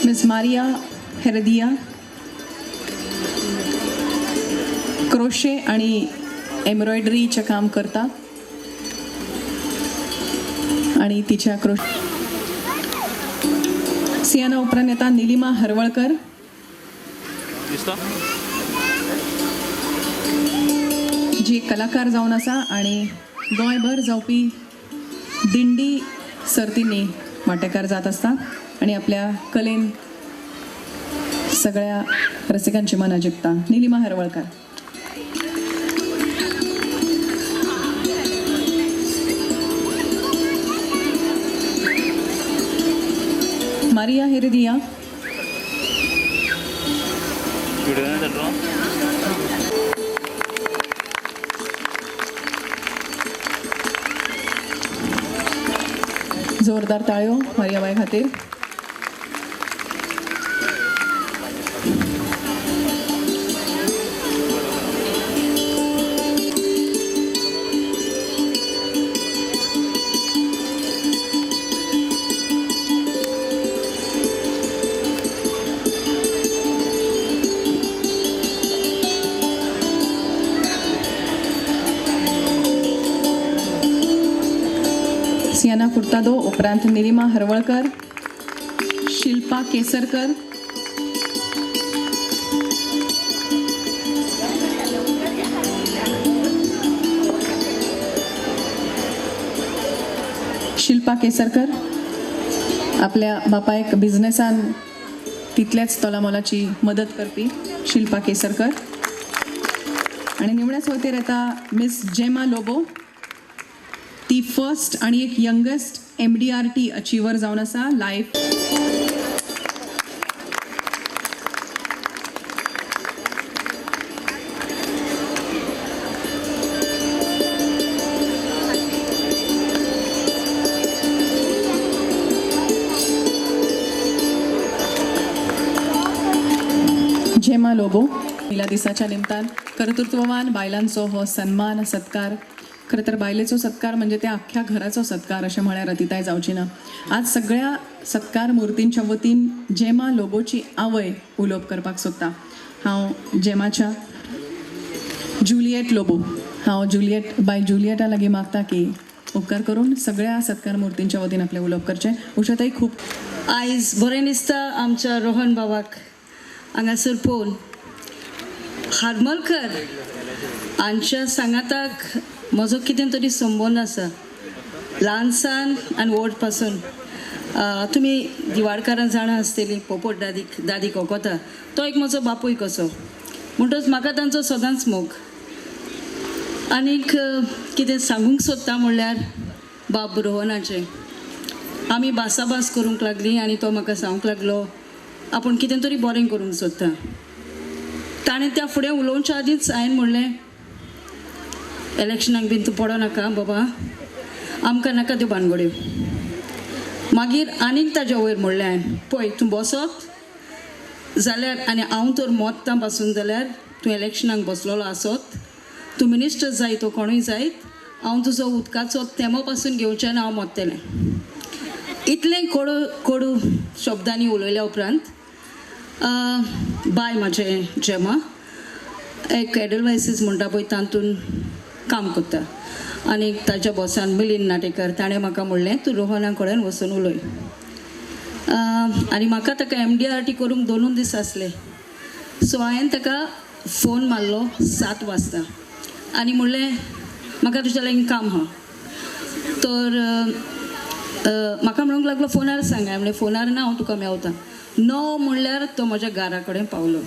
S1: मिस मारिया हेरेदिया क्रोशे आणि एम्ब्रॉयडरीचे काम करता आणि तिच्या सियाना उपरांत येता निलिमा हरवळकर. जी एक कलाकार जावन आसा आणि गोंयभर जावपी दिंडी सर्तींनी वांटेकार जात आसता आणि आपल्या कलेन सगळ्या रसिकांची मनं जिखता. निलिमा हरवळकर. Maria Heredia. जोरदार ताळ्यो मारियाबाई खातीर. सियाना फुर्तादो उपरांत निलिमा हरवळकर, शिल्पा केसरकर, आपल्या बापायक बिझनेसान तितल्याच तोलामोलाची मदत करपी शिल्पा केसरकर. आणि निमण्या सुवातेर येता मिस जेमा लोबो. ती फर्स्ट आणि एक यंगेस्ट MDRT अचिव्हर जावन आसा लायफ. जेमा लोबो. महिला दिसाच्या निमतान कर्तृत्ववान बायलांचो हो सन्मान सत्कार. खरं तर बायलेचो सत्कार म्हणजे त्या अख्ख्या घराचो सत्कार अशें म्हळ्यार अतिताय जावची ना. आज सगळ्या सत्कार मुर्तींच्या वतीन जेमा लोबोची आवय उलोवप करपाक सोदता. हांव जेमाच्या जुलियट लोबो. हांव जुलियटा लागीं मागता की उपकार करून सगळ्या सत्कार मुर्तींच्या वतीन आपलें उलोवप करचें. उशताई खूब
S7: आयज बरें दिसता आमच्या रोहन बाबाक हांगासर पळोवन. हार्मलकर हांच्या सांगाताक म्हजो कितें तरी संबंद आसा ल्हानसान आनी व्हड पासून. तुमी दिवाडकारां जाणा आसतलीं पोपट दादी कोकोता. तो एक म्हजो बापूय कसो म्हणटच म्हाका तांचो सदांच मोग. आनीक कितें सांगूंक सोदता म्हणल्यार बाब रोहनाचें. आमी भासाभास करूंक लागलीं आनी तो म्हाका सांगूंक लागलो आपूण कितें तरी बरें करूंक सोदता. ताणें त्या फुडें उलोवच्या आदींच हांवें म्हणलें इलेक्शनाक बीन तूं पडो नाका बाबा, आमकां नाका त्यो भानगड्यो. मागीर आनीक ताज्या वयर म्हणलें हांवें पळय तूं बसत जाल्यार आनी हांव तर मोत्तां पासून जाल्यार तूं इलेक्शनाक बसलेलो आसत. तूं मिनिस्टर जाय तो कोणूय जायत, हांव तुजो उदकाचो तेमो पासून घेवचें आनी हांव मोत्तेलें. इतलें कोडू शब्दांनी उलयल्या उपरांत बाय म्हाजें जेमा एक एडलवायसीस म्हणटा पळय तातूंत काम करता. आनी ताच्या बॉसान मिलिंद नाटेकर ताणें म्हाका म्हणलें तूं रोहना कडेन वचून उलय. आनी म्हाका ताका MDRT करूंक 2 दीस आसले. सो हांवें ताका फोन मारलो 7 वाजता आनी म्हणलें म्हाका तुज्या लागीं काम आहा. तर म्हाका म्हणूंक लागलो फोनार सांग. हांवें म्हणलें फोनार ना, हांव तुका मेवता. 9 म्हणल्यार तो म्हज्या घरा कडेन पावलो.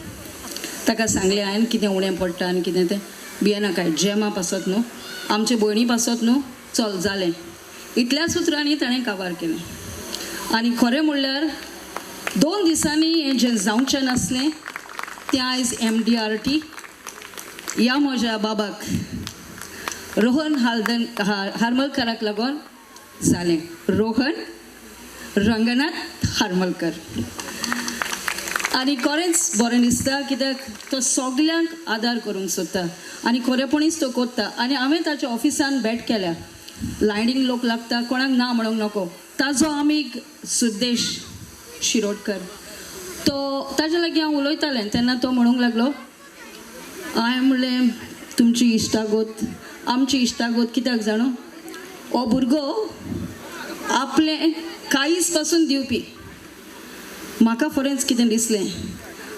S7: ताका सांगलें हांवें कितें उणें पडटा आनी कितें तें. भियेनाकाय जेमा पासत न्हू, आमचे भयणी पासत न्हू, चल जालें. इतल्याच उतरांनी ताणें काबार केलें. आनी खरें म्हणल्यार 2 दिसांनी हें जें जावचें नासलें तें आयज MDRT ह्या म्हज्या बाबाक रोहन हार्मलकराक लागून जालें. रोहन रंगनाथ हार्मलकर. आनी खरेंच बरें दिसता कित्याक तो सगल्यांक आदार करूंक सोदता आनी खरेपणीच तो कोत्ता. आनी हांवें ताच्या ऑफिसान भेट केल्या. लायनीक लोक लागता, कोणाक ना म्हणूंक नको. ताजो आमीक सुद्देश शिरोडकर, तो ताजे लागीं हांव उलयतालें तेन्ना तो म्हणूंक लागलो, हांवें म्हणलें तुमची इश्टागोत आमची इश्टागोत कित्याक जाणो, हो भुरगो आपलें काळीज पासून दिवपी. म्हाका खरेंच कितें दिसलें.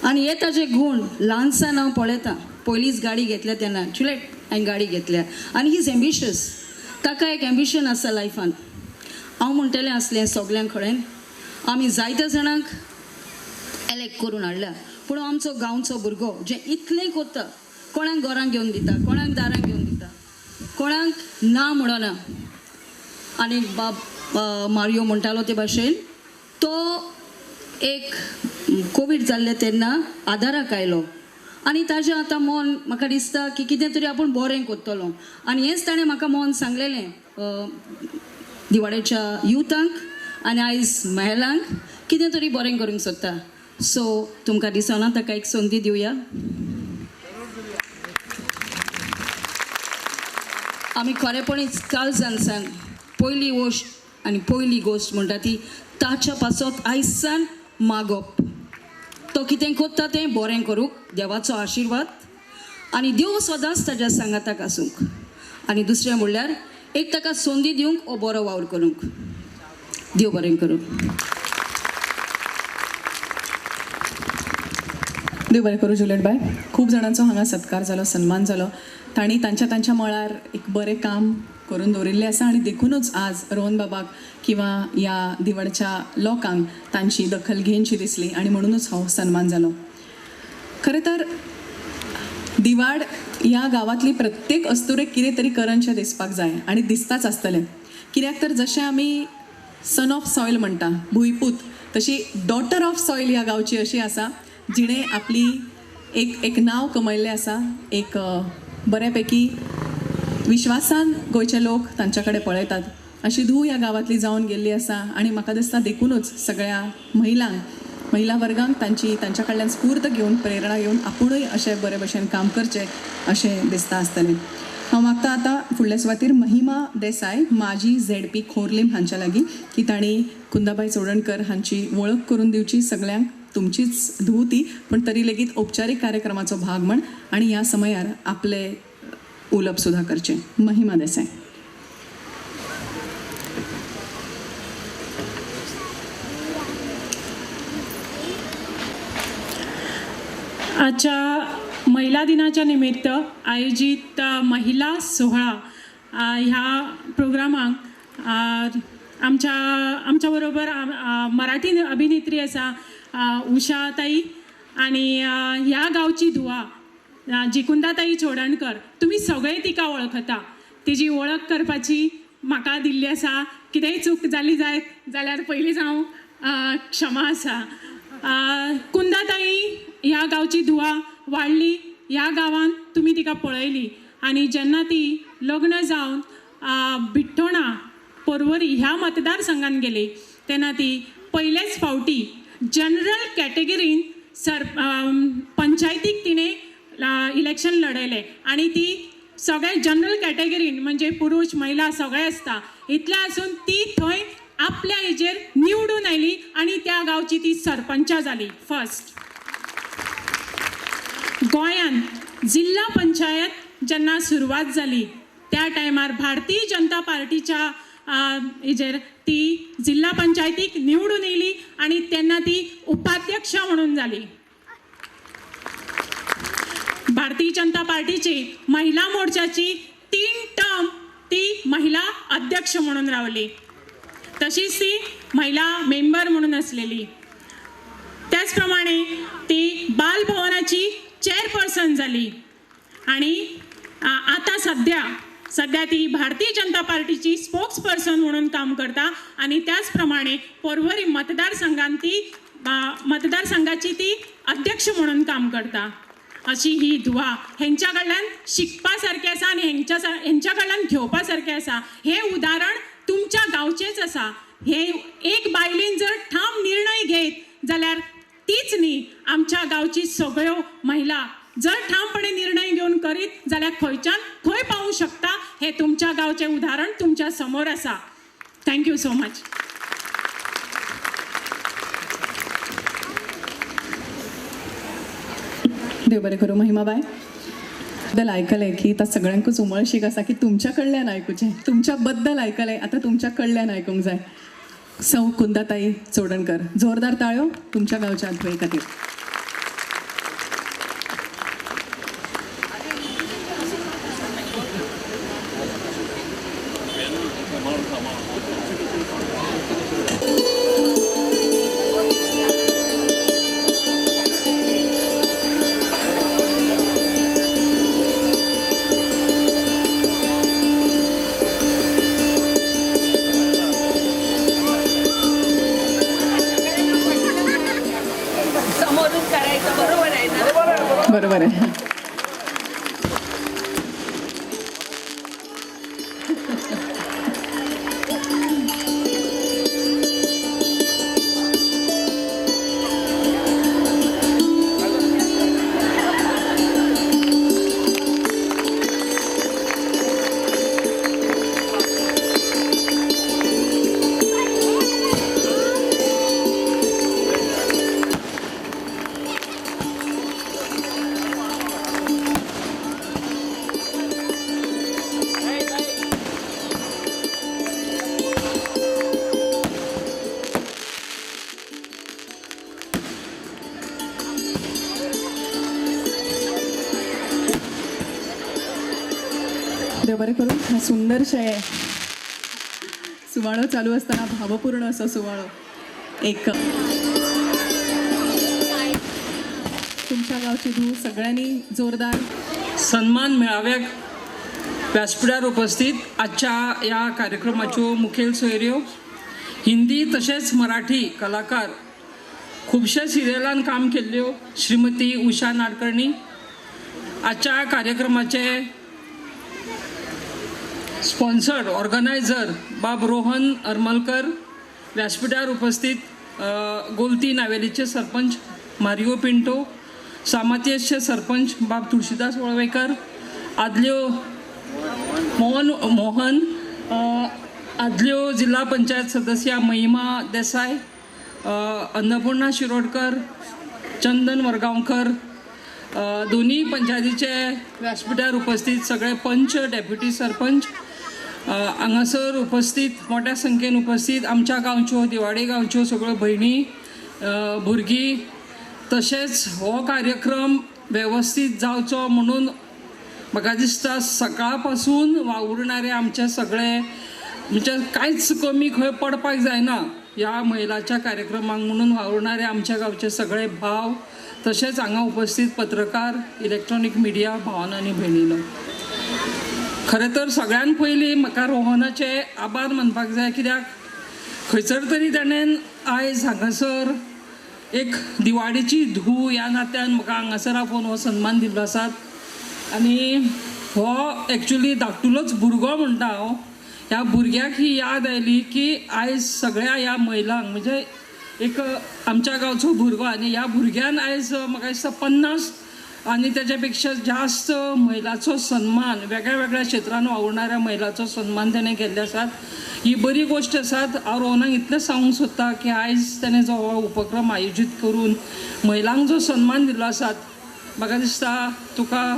S7: आनी हे ताजे गूण ल्हानसान हांव पळयतां. पयलींच गाडी घेतल्या तेन्ना चुलेट हांवें गाडी घेतल्या. आनी ही इज एम्बिशियस. ताका एक एम्बिशन आसा लायफान. हांव म्हणटलें आसलें सगल्यांक कडेन, आमी जायत्या जाणांक एलेक्ट करून हाडल्या, पूण आमचो गांवचो भुरगो जें इतलें कोत्ता, कोणाक घरांक घेवन दिता, कोणाक दारांक घेवन दिता, कोणाक ना म्हणना. आनी बाब मारियो म्हणटालो ते भाशेन तो एक कोवीड जाल्ले तेन्ना आदाराक आयलो. आनी ताजें आतां मन म्हाका दिसता की कितें तरी आपूण बरें कोत्तलो. आनी हेंच ताणें म्हाका मन सांगलेलें दिवाडेच्या युथांक आनी आयज महिलांक कितें तरी बरें करूंक सोदता. सो तुमकां दिसना ताका एक संदी दिवया. आमी खरेपणीच काळजानसान पयली गोश्ट आनी पयली गोश्ट म्हणटा ती ताच्या पासत आयज सान मागप. तो कितें कोत्ता तें बरें करूंक, देवाचो आशिर्वाद आनी देव सदांच ताज्या सांगाताक आसूंक. आनी दुसरें म्हणल्यार एक ताका संदी दिवंक हो बरो वावर करूंक. देव बरें करूं.
S1: देव बरें करूं जुलेट बाय. खूब जाणांचो हांगा सत्कार जालो, सन्मान जालो. तांणी तांच्या मळार एक बरें काम करून दवरिल्लें आसा आनी देखूनच आज रोहन बाबाक किंवा ह्या दिवाडच्या लोकांक तांची दखल घेवची दिसली आनी म्हणूनच हो सन्मान जालो. खरें तर दिवाड ह्या गांवांतली प्रत्येक अस्तुरेक कितें तरी करनशें दिसपाक जाय आनी दिसताच आसतलें. कित्याक तर जशें आमी सन ऑफ सॉयल म्हणटा, भुंयपूत, तशी डॉटर ऑफ सॉयल ह्या गांवची अशी आसा जिणें आपली एक नांव कमयल्लें आसा. एक बऱ्यापैकी विश्वासान गोंयचे लोक तांच्या कडेन पळयतात अशी धूव ह्या गांवांतली जावन गेल्ली आसा. आनी म्हाका दिसता देखूनच सगळ्या महिला वर्गांक तांच्या कडल्यान स्फूर्त घेवन, प्रेरणा घेवन आपुणूय अशें बरे भशेन काम करचें अशें दिसता आसतलें. हांव मागता आतां फुडल्या सुवातेर महिमा देसाय, माजी ZP खोर्लीम हांच्या लागीं की तांणी कुंदाबाई चोडणकर हांची वळख करून दिवची. सगळ्यांक तुमचीच धूव ती, पण तरी लेगीत औपचारीक कार्यक्रमाचो भाग म्हण आनी ह्या समयार आपले उलप सुद्धा करचें. महिमा देसाय.
S8: आजच्या महिला दिनाच्या निमित्त आयोजित महिला सोहळा ह्या प्रोग्रामाक आमच्या बरोबर मराठी अभिनेत्री आसा उषाताई आनी ह्या गांवची धुवा जिकुंदाताई चोडणकर. तुमी सगळे तिका वळखता. तिची वळख करपाची म्हाका दिल्ली आसा. कितेंय चूक जाली जायत जाल्यार पयलींच हांव क्षमा आसा. कुंदाताई ह्या गांवची धुवा वाडली. ह्या गांवांत तुमी तिका पळयली आनी जेन्ना ती लग्न जावन बिट्टोणा पर्वरी ह्या मतदारसंघान गेली तेन्ना ती पयलेच फावटी जनरल कॅटेगरीन पंचायतीक तिणें इलेक्शन लढयलें आनी ती सगळे जनरल कॅटेगरीन म्हणजे पुरुष महिला सगळे आसता. इतलें आसून ती थंय आपल्या हेजेर निवडून आयली आनी त्या गांवची ती सरपंच जाली फर्स्ट. गोंयांत जिल्हा पंचायत जेन्ना सुरवात जाली त्या टायमार भारतीय जनता पार्टीच्या हेजेर ती जिल्हा पंचायतीक निवडून येयली आनी तेन्ना ती उपाध्यक्ष म्हणून जाली. भारतीय जनता पार्टीची महिला मोर्चाची 3 टर्म ती महिला अध्यक्ष म्हणून रावली. तशीच ती महिला मेंबर म्हणून असलेली. त्याच प्रमाणे ती बाल भवनाची चेअरपर्सन झाली आणि आता सध्या सध्या ती भारतीय जनता पार्टीची स्पोक्स पर्सन म्हणून काम करता आणि त्याचप्रमाणे पर्वरी मतदारसंघाची ती अध्यक्ष म्हणून काम करता. अशी ही दुवा हेंच्या कडल्यान शिकपा सारकें आसा आनी हेंच्या कडल्यान घेवपा सारकें आसा. हे उदाहरण तुमच्या गांवचेच आसा. हे एक बायलेन जर ठाम निर्णय घेत जाल्यार तीच न्ही आमच्या गांवची सगळ्यो महिला जर ठामपणे निर्णय घेवन करीत जाल्यार खंयच्यान खंय पावूंक शकता. हे तुमच्या गांवचें उदाहरण तुमच्या समोर आसा. Thank you so much.
S1: देव बरें करूं. महिमाबाय बद्दल आयकलें की आतां सगळ्यांकूच उमळशीक आसा की तुमच्या कडल्यान आयकुचें. तुमच्या बद्दल आयकलें, आतां तुमच्या कडल्यान आयकूंक जाय. सौ कुंदाताई चोडणकर, जोरदार ताळ्यो तुमच्या गांवच्या अध्वय खातीर. बरोबर आहे. देव बरें करूं. हा सुंदरशे सुवाळो चालू असताना भावपूर्ण असो सुवाळो एक तुमच्या गावची धूव सगळ्यांनी जोरदार
S9: सन्मान मेळाव्याक व्यासपीठार उपस्थित आजच्या या कार्यक्रमाच्यो मुखेल सोयऱ्यो, हिंदी तशेंच मराठी कलाकार, खुबशे सिरियलान काम केल्ल्यो श्रीमती उषा नाडकर्णी, आजच्या कार्यक्रमाचे स्पॉन्सर्ड ऑर्गनायझर बाब रोहन अर्मलकर, व्यासपीठार उपस्थित गोलती नावेलीचे सरपंच मारियो पिंटो, सामातेचे सरपंच बाब तुळशीदास वळवयकर, आदल्यो मोहन आदल्यो जिल्हा पंचायत सदस्य महिमा देसाय, अन्नपूर्णा शिरोडकर, चंदन वरगांवकर, दोन्ही पंचायतीचे व्यासपीठार उपस्थित सगळे पंच, डेप्युटी सरपंच, हांगासर उपस्थित मोठ्या संख्येन उपस्थित आमच्या गांवच्यो दिवाडे गांवच्यो सगळ्यो भयणी, भुरगीं, तशेंच हो कार्यक्रम वेवस्थीत जावचो म्हणून म्हाका दिसता सकाळ पासून वावुरणारे आमचे सगळे म्हणजे कांयच कमी खंय पडपाक जायना ह्या महिलाच्या कार्यक्रमाक म्हणून वावुरणारे आमच्या गांवचे सगळे भाव, तशेंच हांगा उपस्थित पत्रकार, इलेक्ट्रॉनिक मिडिया भावांनो आनी भयणींनो, खरें तर सगळ्यान पयलीं म्हाका रोहनाचे आभार मानपाक जाय. कित्याक खंयसर तरी ताणें आयज हांगासर एक दिवाळेची धूव ह्या नात्यान म्हाका हांगासर आपोवन हो सन्मान दिल्लो आसा. आनी हो एक्चुली धाकटुलोच भुरगो म्हणटा हांव. ह्या भुरग्याक ही याद आयली की आयज सगळ्या ह्या महिलांक म्हणजे एक आमच्या गांवचो भुरगो आनी ह्या भुरग्यान आयज म्हाका दिसता 50 आनी तेच्या पेक्षा जास्त महिलाचो सन्मान, वेगळ्या वेगळ्या क्षेत्रांत वावुरणाऱ्या महिलाचो सन्मान तेणें केल्ले आसात. ही बरी गोश्ट आसात. हांव रोहनाक इतलेंच सांगूंक सोदता की आयज तेणें जो हो उपक्रम आयोजीत करून महिलांक जो सन्मान दिल्लो आसात, म्हाका दिसता तुका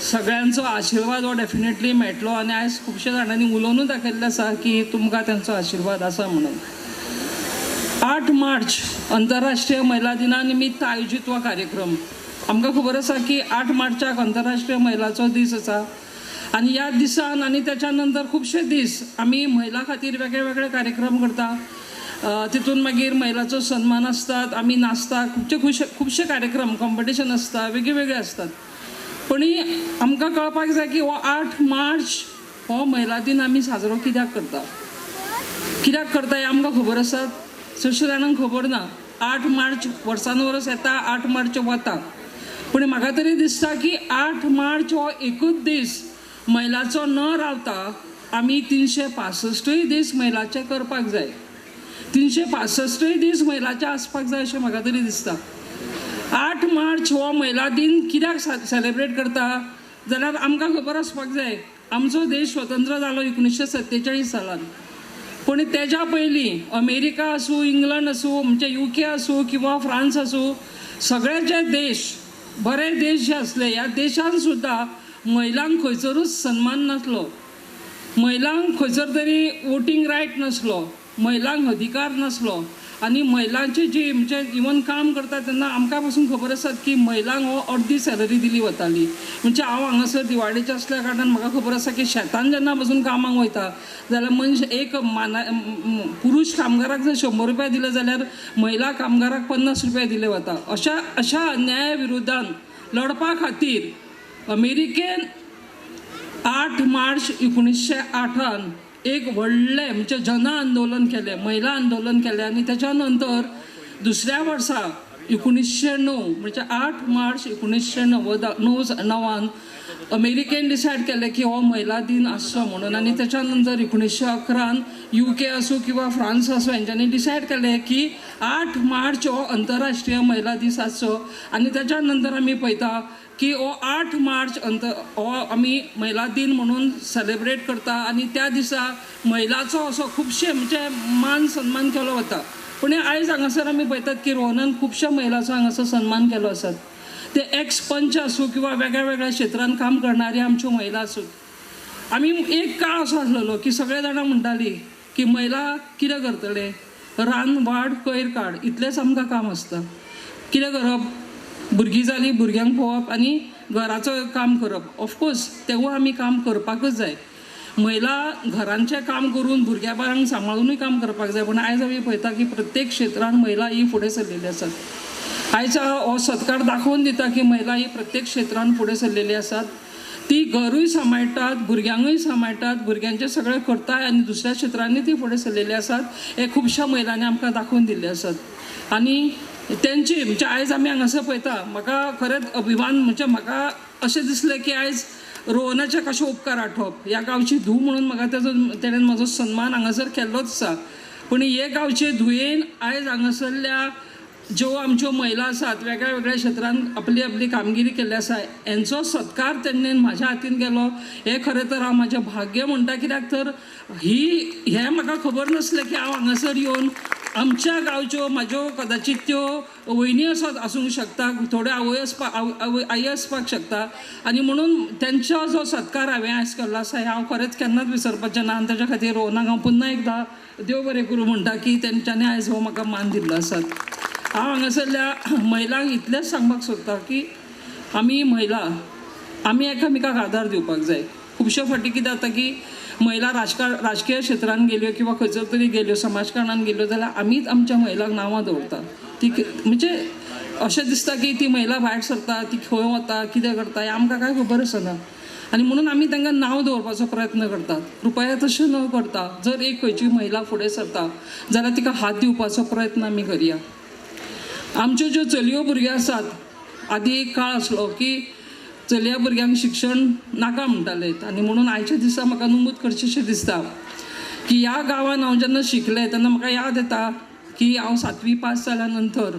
S9: सगळ्यांचो आशिर्वाद हो डेफिनेटली मेळटलो. आनी आयज खुबश्या जाणांनी उलोवनूच दाखयल्लें आसा की तुमकां तेंचो आशिर्वाद आसा म्हणून. 8 मार्च आंतरराष्ट्रीय महिला दिना निमित्त आयोजीत हो कार्यक्रम. आमकां खबर आसा की 8 मार्चाक आंतरराष्ट्रीय महिलाचो दीस आसा आनी ह्या दिसान आनी त्याच्या नंतर खुबशे दीस आमी महिला खातीर वेगळे वेगळे कार्यक्रम करता. तितून मागीर महिलाचो सन्मान आसतात, आमी नाचता, खुबशे कार्यक्रम कॉम्पिटिशन आसता, वेगळे वेगळे आसतात. पण आमकां कळपाक जाय की हो 8 मार्च हो महिला दिन आमी साजरो कित्याक करता हें आमकां खबर आसा, चडशे जाणांक खबर ना. 8 मार्च वर्सान वर्स येता, 8 मार्च वता. पूण म्हाका तरी दिसता की 8 मार्च हो एकूच दीस महिलाचो न रावता आमी 365 दीस महिलाचे करपाक जाय. 365 दीस महिलाचे आसपाक जाय अशें म्हाका तरी दिसता. 8 मार्च हो महिला दिन कित्याक सेलेब्रेट करता जाल्यार आमकां खबर आसपाक जाय आमचो देश स्वतंत्र जालो 1947 सालान. पूण तेज्या पयलीं अमेरिका आसूं, इंग्लंड आसूं, म्हणजे UK आसूं किंवा फ्रांस आसूं, सगळे जे देश बरे देश जे असले ह्या देशान सुद्दां महिलांक खंयसरूच सन्मान नासलो. महिलांक खंयसर तरी वोटींग रायट नासलो, महिलांक अधिकार नासलो. आनी महिलांची जी म्हणजे इवन काम करता तेन्ना आमकां पासून खबर आसात की महिलांक हो अर्दी सॅलरी दिली वताली. म्हणजे हांव हांगासर दिवाडेचे असल्या कारणान म्हाका खबर आसा की शेतान जेन्ना पासून कामाक वयता जाल्यार मनश एक पुरुश कामगाराक जर 100 रुपया दिले जाल्यार महिला कामगाराक 50 रुपया दिले वता. अशा अन्याया विरोधान लडपा खातीर अमेरिकेन 8 मार्च 1908 एक व्हडलें म्हणजे जन आंदोलन केलें, महिला आंदोलन केलें. आनी तेच्या नंतर दुसऱ्या वर्सा 1909 म्हणजे 8 मार्च 1909 अमेरिकेन डिसायड केलें की हो महिला दिन आसचो म्हणून. आनी तेच्या नंतर 1911 UK आसूं किंवा फ्रांस आसूं हेंच्यांनी डिसायड केलें की 8 मार्च हो आंतरराष्ट्रीय महिला दीस आसचो. आनी तेच्या नंतर आमी पळयता की हो 8 मार्च हो आमी महिला दिन म्हणून सेलेब्रेट करता. आनी त्या दिसा महिलाचो असो खुबशे म्हणजे मान सन्मान केलो वता. पूण आयज हांगासर आमी पळयतात की रोहनान खुबश्या महिलांचो हांगासर सन्मान केलो आसात. ते एक्स पंच आसूं किंवा वेगळ्या वेगळ्या क्षेत्रांत काम करणारी आमच्यो महिला आसूं. आमी एक काळ असो आसलेलो की सगळे जाणां म्हणटाली की महिला कितें करतले, रान वाड कोयर काड इतलेंच आमकां काम आसता. कितें करप, भुरगीं जालीं भुरग्यांक पळोवप आनी घराचो काम करप. ऑफकोर्स तेवूय आमी काम करपाकच जाय. महिला घरांचें काम करून भुरग्या बाळांक सांबाळूनय काम करपाक जाय. पूण आयज आमी पळयता की प्रत्येक क्षेत्रांत महिला ही फुडें सरलेली आसात. आयज हो सत्कार दाखोवन दिता की महिला ही प्रत्येक क्षेत्रांत फुडें सरलेली आसात. ती घरूय सांबाळटात, भुरग्यांकूय सांबाळटात, भुरग्यांचें सगळें करताय आनी दुसऱ्या क्षेत्रांनी ती फुडें सरलेली आसात. हे खुबश्या महिलांनी आमकां दाखोवन दिल्ले आसात. आनी तेंची म्हणजे आयज आमी हांगासर पळयता म्हाका खरेंच अभिमान म्हणजे म्हाका अशें दिसलें की आयज रोहनाचे कशे उपकार आठवप. ह्या गांवची धूव म्हणून म्हाका तेणेन म्हजो सन्मान हांगासर केल्लोच आसा. पूण हे गांवचे धुयेन आयज हांगासरल्या ज्यो आमच्यो महिला आसात वेगळ्या वेगळ्या क्षेत्रांत आपली आपली कामगिरी केल्ली आसा हेंचो सत्कार तेणेन म्हाज्या हातीन केलो. हे खरें तर हांव म्हाजें भाग्य म्हणटा. कित्याक तर हें म्हाका खबर नासलें की हांव हांगासर येवन आमच्या गांवच्यो म्हाज्यो कदाचित त्यो वयनी आसूंक शकता, थोड्यो आई आसपाक शकता. आनी म्हणून तेंचो जो सत्कार हांवें आयज केल्लो आसा हें हांव खरेंच केन्नाच विसरपाचें ना. आनी तेच्या खातीर रोहनाक हांव पुन्हा एकदां देव बरें करूं म्हणटा की तेंच्यांनी आयज हो म्हाका मान दिल्लो आसा. हांव हांगासरल्या महिलांक इतलेंच सांगपाक सोदता की आमी महिला आमी एकामेकाक आदार दिवपाक जाय. खुबश्यो फावटी कितें जाता की महिला राजकीय क्षेत्रांत गेल्यो किंवा खंयसर तरी गेल्यो समाजकारणांत गेल्यो जाल्यार आमीच आमच्या महिलांक नांवां दवरता. ती म्हणजे अशें दिसता की ती महिला भायर सरता, ती खंय वता, कितें करता हें आमकां कांय खबर आसना. आनी म्हणून आमी तांकां नांव दवरपाचो प्रयत्न करतात. कृपया तशें न करता. जर एक खंयची महिला फुडें सरता जाल्यार तिका हात दिवपाचो प्रयत्न आमी करया. आमच्यो ज्यो चलयो भुरग्यो आसात आदी एक काळ आसलो की चलया भुरग्यांक शिक्षण नाका म्हणटाले. आनी म्हणून आयच्या दिसा म्हाका नमूद करचेशें दिसता की ह्या गांवांत हांव जेन्ना शिकलें तेन्ना म्हाका याद येता की हांव 7वी पास जाल्या नंतर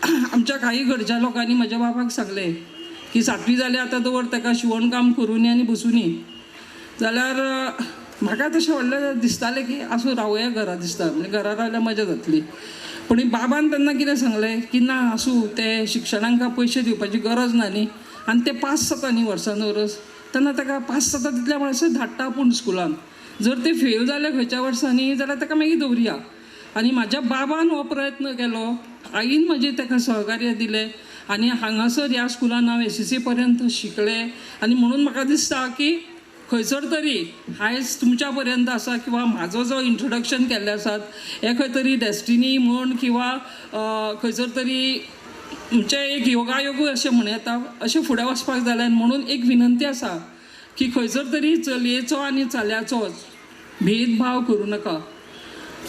S9: आमच्या काही घरच्या लोकांनी म्हज्या बापाक सांगलें की 7वी जाली आतां दवर ताका शिवणकाम करूनी आनी बसूनी. जाल्यार म्हाका तशें व्हडलें दिसतालें की आसूं रावया घरा दिसता, म्हणजे घरा रावल्यार मजा जातली. पूण बाबान तेन्ना कितें सांगलें की ना आसूं ते शिक्षणाक पयशे दिवपाची गरज ना न्ही. आनी ते पास जाता न्ही वर्सान वर्स तेन्ना ताका पास जाता तितल्या वर्सां धाडटा आपूण स्कुलान. जर ते फेल जाले खंयच्या वर्सांनी जाल्यार ताका मागीर दवरया. आनी म्हाज्या बाबान हो प्रयत्न केलो, आईन म्हजें ताका सहकार्य दिलें आनी हांगासर ह्या स्कुलान हांव SSC पर्यंत शिकलें. आनी म्हणून म्हाका दिसता की खंयसर तरी आयज तुमच्या पर्यंत आसा किंवा म्हाजो जो इंट्रोडक्शन केल्ले आसात हे खंय तरी डेस्टिनी म्हण किंवा खंयसर तरी म्हणजे एक योगायोगूय अशें म्हण येता अशें फुडें वचपाक जालें. म्हणून एक विनंती आसा की खंयसर तरी चलयेचो आनी चल्याचो भेदभाव करूं नाका.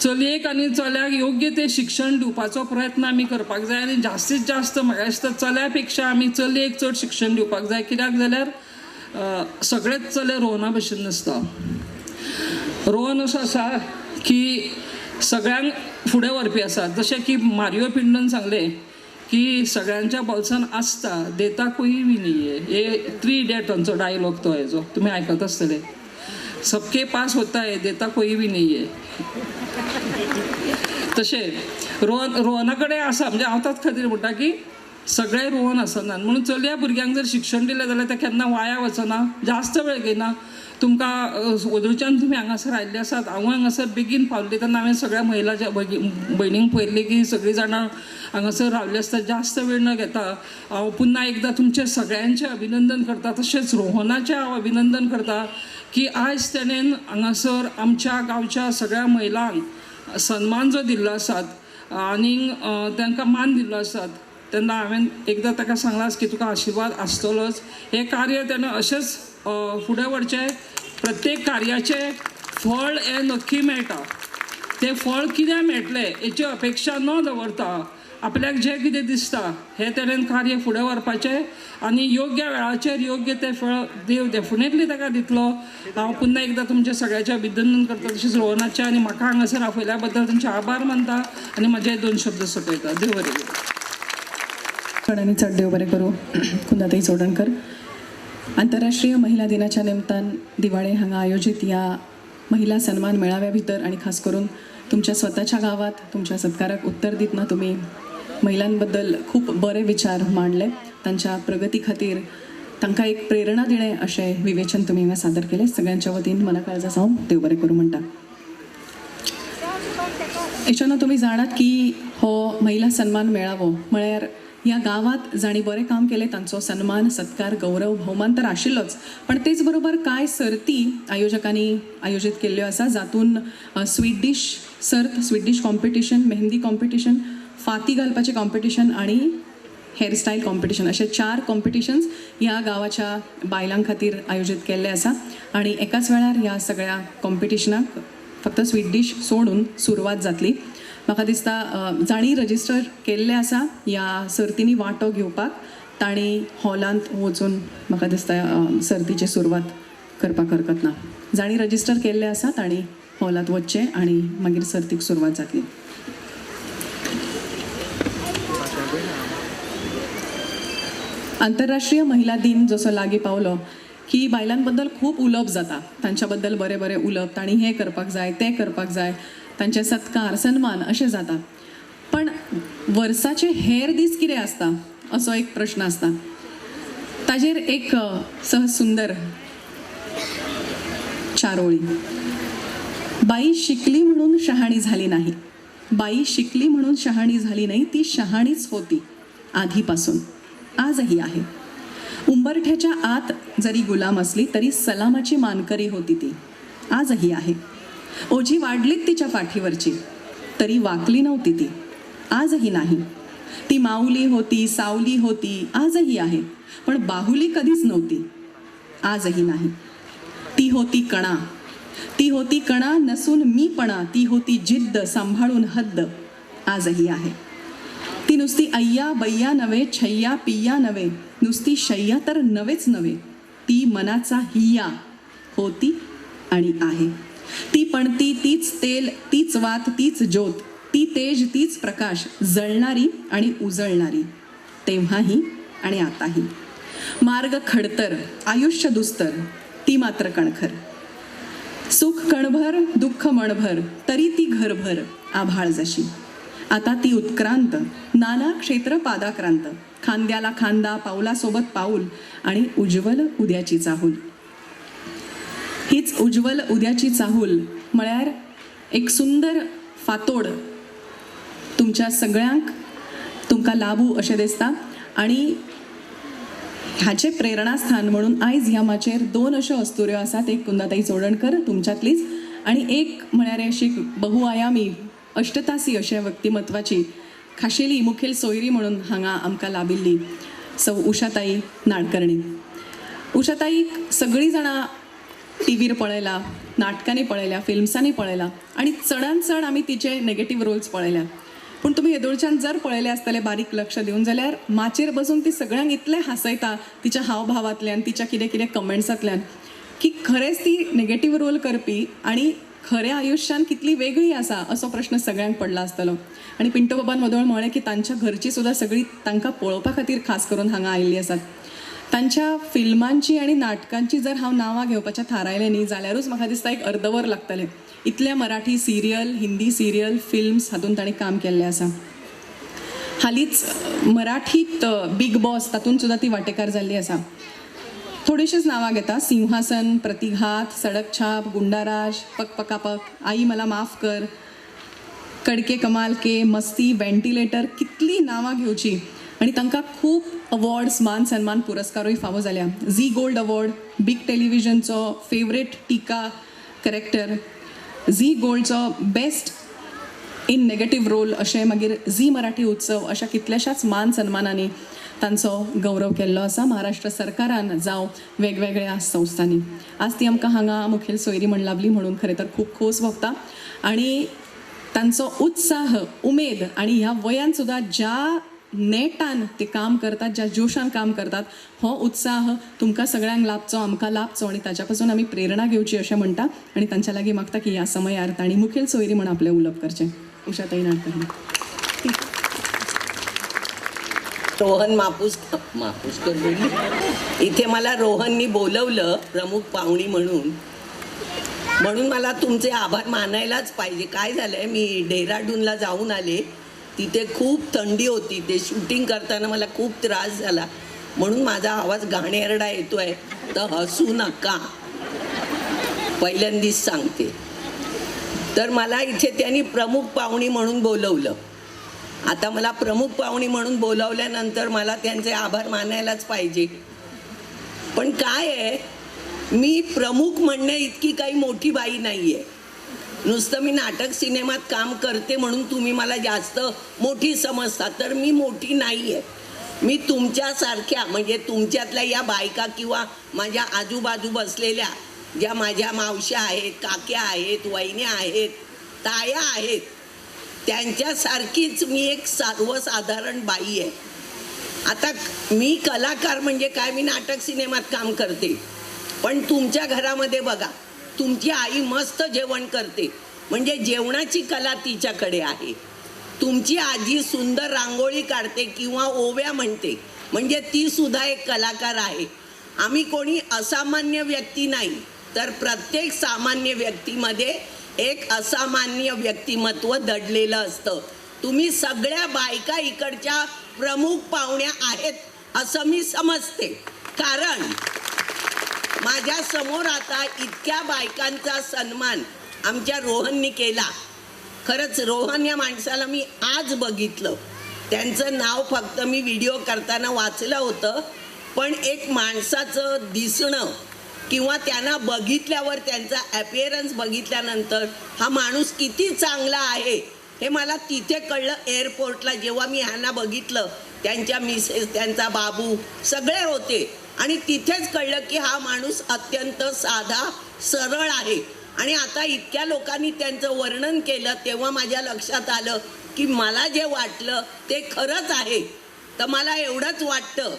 S9: चलयेक आनी चल्याक योग्य ते शिक्षण दिवपाचो प्रयत्न आमी करपाक जाय आनी जास्तीत जास्त म्हाका दिसता चल्या पेक्षा आमी चलयेक चड शिक्षण दिवपाक जाय. कित्याक जाल्यार सगळेच चले रोहना भशेन नासता. रोहन असो आसा की सगळ्यांक फुडें व्हरपी आसा. जशें की मारियो पिंडोन सांगलें की सगळ्यांच्या बोल्सान आसता देता कोई भी नहीं है. हे 3 इडियटांचो डायलॉग तो हेजो तुमी आयकत आसतले. सबके पास होता है देता कोई भी नहीं है. तशें रोहना कडेन आसा म्हणजे हांव ताच खातीर म्हणटा की सगळे रोहन आसना म्हणून चलया भुरग्यांक जर शिक्षण दिलें जाल्यार तें केन्ना वाया वचना, जास्त वेळ घेयना. तुमकां वदळच्यान तुमी हांगासर आयिल्ले आसात. हांव हांगासर बेगीन पावल्ली तेन्ना हांवें सगळ्या महिलाच्या भयणींक पळयल्ली की सगळीं जाणां हांगासर रावल्ली आसता. जास्त वेळ न घेता हांव पुन्हा एकदां तुमचे सगळ्यांचें अभिनंदन करता. तशेंच रोहनाचें हांव अभिनंदन करता की आयज तेणेन हांगासर आमच्या गांवच्या सगळ्या महिलांक सन्मान जो दिल्लो आसात आनीक तांकां मान दिल्लो आसात तेन्ना हांवें एकदां ताका सांगलां की तुका आशिर्वाद आसतलोच. हें कार्य तेणें अशेंच फुडें व्हरचें. प्रत्येक कार्याचें फळ हें नक्की मेळटा. तें फळ कितें मेळटलें हेची अपेक्षा न दवरता आपल्याक जें कितें दिसता हें तेणेन कार्य फुडें व्हरपाचें आनी योग्य वेळाचेर योग्य तें फळ देव डेफिनेटली ताका दितलो. हांव पुन्हा एकदां तुमचें सगळ्याचें अभिनंदन करता तशेंच रोहनाचें आनी म्हाका हांगासर आपयल्या बद्दल तुमचे आभार मानता आनी म्हजे 2 शब्द सोंपयता. देव बरें करूं.
S1: आणि चढ देव बरें करूं. कुंदाताई चोडणकर. आंतरराष्ट्रीय महिला दिनाच्या निमतान दिवाळे हांगा आयोजीत या महिला सन्मान मेळाव्या भितर आणि खास करून तुमच्या स्वतःच्या गावात तुमच्या सत्काराक उत्तर दितना तुम्ही महिलांबद्दल खूप बरे विचार मांडले. त्यांच्या प्रगती खातीर तांकां एक प्रेरणा दिणे अशें विवेचन तुम्ही हांगा सादर केले. सगळ्यांच्या वतीन मना काळजा सावन देव बरें करूं म्हणटा. हेच्यान तुम्ही जाणात की हो महिला सन्मान मेळावो म्हळ्यार ह्या गावात जाणी बरें काम केलें तांचो सन्मान सत्कार गौरव भोवमान तर आशिल्लोच पण तेच बरोबर कांय सर्ती आयोजकांनी आयोजीत केल्ल्यो आसा जातून स्वीट डिश सर्त, sweet dish competition, mehndi competition, फाती घालपाचें कॉम्पिटिशन आणि हेअरस्टाईल कॉम्पिटिशन अशे 4 कॉम्पिटिशन्स ह्या गावाच्या बायलां खातीर आयोजीत केल्ले आसा. आणि एकाच वेळार ह्या सगळ्या कॉम्पिटिशनाक फक्त स्वीट डिश सोडून सुरवात जातली. म्हाका दिसता जाणी रजिस्टर केल्ले आसा ह्या सर्तींनी वांटो घेवपाक तांणी हॉलांत वचून म्हाका दिसता सर्तीची सुरवात करपाक हरकत ना. जाणी रजिस्टर केल्ले आसा तांणी हॉलांत वचचें आनी मागीर सर्तीक सुरवात जातली. आंतरराष्ट्रीय महिला दिन जसो लागीं पावलो की बायलांबद्दल खूप उलोवप जाता. तांच्या बद्दल बरें बरें उलोवप तांणी हें करपाक जाय तें करपाक जाय तांचे सत्कार सन्मान अशें जाता. पण वर्साचे हेर दीस कितें आसता असो एक प्रश्न आसता. ताजेर एक सहज सुंदर 4 ओळी. बाई शिकली म्हणून शहाणी झाली नाही. बाई शिकली म्हणून शहाणी झाली नाही. ती शहाणीच होती आधीपासून, आजही आहे. उंबरठ्याच्या आत जरी गुलाम असली तरी सलामाची मानकरी होती ती, आजही आहे. ओझी वाढलीत तिच्या पाठीवरची तरी वाकली नव्हती ती, आजही नाही. ती माऊली होती, सावली होती, आजही आहे. पण बाहुली कधीच नव्हती, आजही नाही. ती होती कणा, ती होती कणा नसून मीपणा. ती होती जिद्द सांभाळून हद्द, आजही आहे. ती नुसती अय्या बय्या नव्हे, छय्या पिय्या नव्हे, नुसती शय्या तर नव्हेच नव्हे. ती मनाचा हिया होती आणि आहे. ती पणती, तीच तेल, तीच वात, तीच ज्योत, ती तेज, तीच प्रकाश, जळणारी आणि उजळणारी, तेव्हाही आणि आताही. मार्ग खडतर, आयुष्य दुस्तर, ती मात्र कणखर. सुख कणभर, दुःख मणभर, तरी ती घरभर, आभाळ जशी. आता ती उत्क्रांत, नाना क्षेत्र पादाक्रांत, खांद्याला खांदा, पाऊलासोबत पाऊल आणि उज्ज्वल उद्याची चाहूल. हीच उज्ज्वल उद्याची चाहूल म्हळ्यार एक सुंदर फातोड तुमच्या सगळ्यांक तुमकां लाभू अशें दिसता. आणि हाचे प्रेरणास्थान म्हणून आयज ह्या माचेर 2 अश्यो अस्तुऱ्यो आसात. एक कुंदाताई चोडणकर तुमच्यातलीच आणि एक म्हळ्यार अशी बहुआयामी अष्टतासी अशा व्यक्तिमत्वाची खाशेली मुखेल सोयरी म्हणून हांगा आमकां लाभिल्ली सौ उषाताई नाडकर्णी. उषाताई सगळीं जाणां टीव्हीर पळयला, नाटकांनी पळयल्या, फिल्म्सांनी पळयला आनी चडांत चड आमी तिचे नेगेटीव रोल्स पळयल्या. पूण तुमी येदोळच्यान जर पळयले आसतले बारीक लक्ष दिवन जाल्यार माचेर बसून ती सगळ्यांक इतलें हांसयता तिच्या हावभावांतल्यान, तिच्या कितें कितें कमेंट्सांतल्यान, की खरेंच ती नेगेटीव रोल करपी आनी खऱ्या आयुश्यान कितली वेगळी आसा असो प्रश्न सगळ्यांक पडला आसतलो. आनी पिंटो बाबान वदळ म्हळें की तांच्या घरची सुद्दां सगळीं तांकां पळोवपा खातीर खास करून हांगा आयिल्लीं आसात. तांच्या फिल्मांची आनी नाटकांची जर हांव नांवां घेवपाचें थारायलें न्ही जाल्यारूच म्हाका दिसता एक अर्दवर लागतलें. इतल्या Marathi serial, Hindi serial, films हातूंत ताणें काम केल्लें आसा. हालींच मराठीत बिग बॉस तातूंत सुद्दां ती वांटेकार जाल्ली आसा. थोडीशींच नांवां घेता: सिंहासन, प्रतिघात, सडक छाप, गुंडाराज, पक पकापक, आई मला माफ कर, कडके कमाल के, मस्ती, व्हेंटिलेटर, कितलीं नांवां घेवची. आनी तांकां खूब अवॉर्ड्स, मान सन्मान, पुरस्कारूय फावो जाल्या. झी गोल्ड अवॉर्ड, बिग टेलिव्हिजनचो फेवरेट टिका कॅरेक्टर, झी गोल्डचो बेस्ट इन नेगेटीव रोल अशें, मागीर झी मराठी उत्सव, अशा कितल्याशाच मान सन्मानांनी तांचो गौरव केल्लो आसा महाराष्ट्र सरकारान जावं वेगवेगळ्या संस्थांनी. आज ती आमकां हांगा मुखेल सोयरी म्हण लाभली म्हणून खरें तर खूब खोस भोगता. आनी तांचो उत्साह, उमेद आनी ह्या वयान सुद्दां ज्या नेटान ते काम करतात, ज्या जोशान काम करतात, हो उत्साह तुमकां सगळ्यांक लाभचो, आमकां लाभचो आनी ताच्या पासून आमी प्रेरणा घेवची अशें म्हणटा. आनी तांच्या लागीं मागता की ह्या समयार तांणी मुखेल सोयरी म्हण आपलें उलोवप करचें. उषाताई नाडकर्णी.
S10: रोहन मापूसकर बोलली. इथे मला रोहननी बोलवलं प्रमुख पाहुणी म्हणून मला तुमचे आभार मानायलाच पाहिजे. काय झालंय, मी डेहराडूनला जाऊन आले, तिथे खूप थंडी होती, ते शूटिंग करताना मला खूप त्रास झाला, म्हणून माझा आवाज घाणेरडा येतोय, तर हसू नका, पहिल्यांदाच सांगते. तर मला इथे त्यांनी प्रमुख पाहुणी म्हणून बोलवलं. आता मला प्रमुख पाहुणी म्हणून बोलावल्यानंतर मला त्यांचे आभार मानायलाच पाहिजे. पण काय आहे, मी प्रमुख म्हणणे इतकी काही मोठी बाई नाही आहे. नुसतं मी नाटक सिनेमात काम करते म्हणून तुम्ही मला जास्त मोठी समजता, तर मी मोठी नाही आहे. मी तुमच्यासारख्या, म्हणजे तुमच्यातल्या या बायका किंवा माझ्या आजूबाजू बसलेल्या ज्या माझ्या मावश्या आहेत, काक्या आहेत, वहिन्या आहेत, ताया आहेत, त्यांच्यासारखीच मी एक सर्वसाधारण बाई आहे. आता मी कलाकार म्हणजे काय, मी नाटक सिनेमात काम करते, पण तुमच्या घरामध्ये बघा, तुमची आई मस्त जेवण करते, म्हणजे जेवणाची कला तिच्याकडे आहे. तुमची आजी सुंदर रांगोळी काढते किंवा ओव्या म्हणते, म्हणजे ती सुद्धा एक कलाकार आहे. आम्ही कोणी असामान्य व्यक्ती नाही, तर प्रत्येक सामान्य व्यक्तीमध्ये एक असामान्य व्यक्तिमत्व दडलेलं असतं. तुम्ही सगळ्या बायका इकडच्या प्रमुख पाहुण्या आहेत असं मी समजते, कारण माझ्या समोर आता इतक्या बायकांचा सन्मान आमच्या रोहननी केला. खरंच रोहन या माणसाला मी आज बघितलं, त्यांचं नाव फक्त मी व्हिडिओ करताना वाचलं होतं, पण एक माणसाचं दिसणं किंवा त्यांना बघितल्यावर त्यांचा ॲपिअरन्स बघितल्यानंतर हा माणूस किती चांगला आहे हे मला तिथे कळलं. एअरपोर्टला जेव्हा मी ह्यांना बघितलं, त्यांच्या मिसेस, त्यांचा बाबू सगळे होते, आणि तिथेच कळलं की हा माणूस अत्यंत साधा सरळ आहे. आणि आता इतक्या लोकांनी त्यांचं वर्णन केलं, तेव्हा माझ्या लक्षात आलं की मला जे वाटलं ते खरंच आहे. तर मला एवढंच वाटतं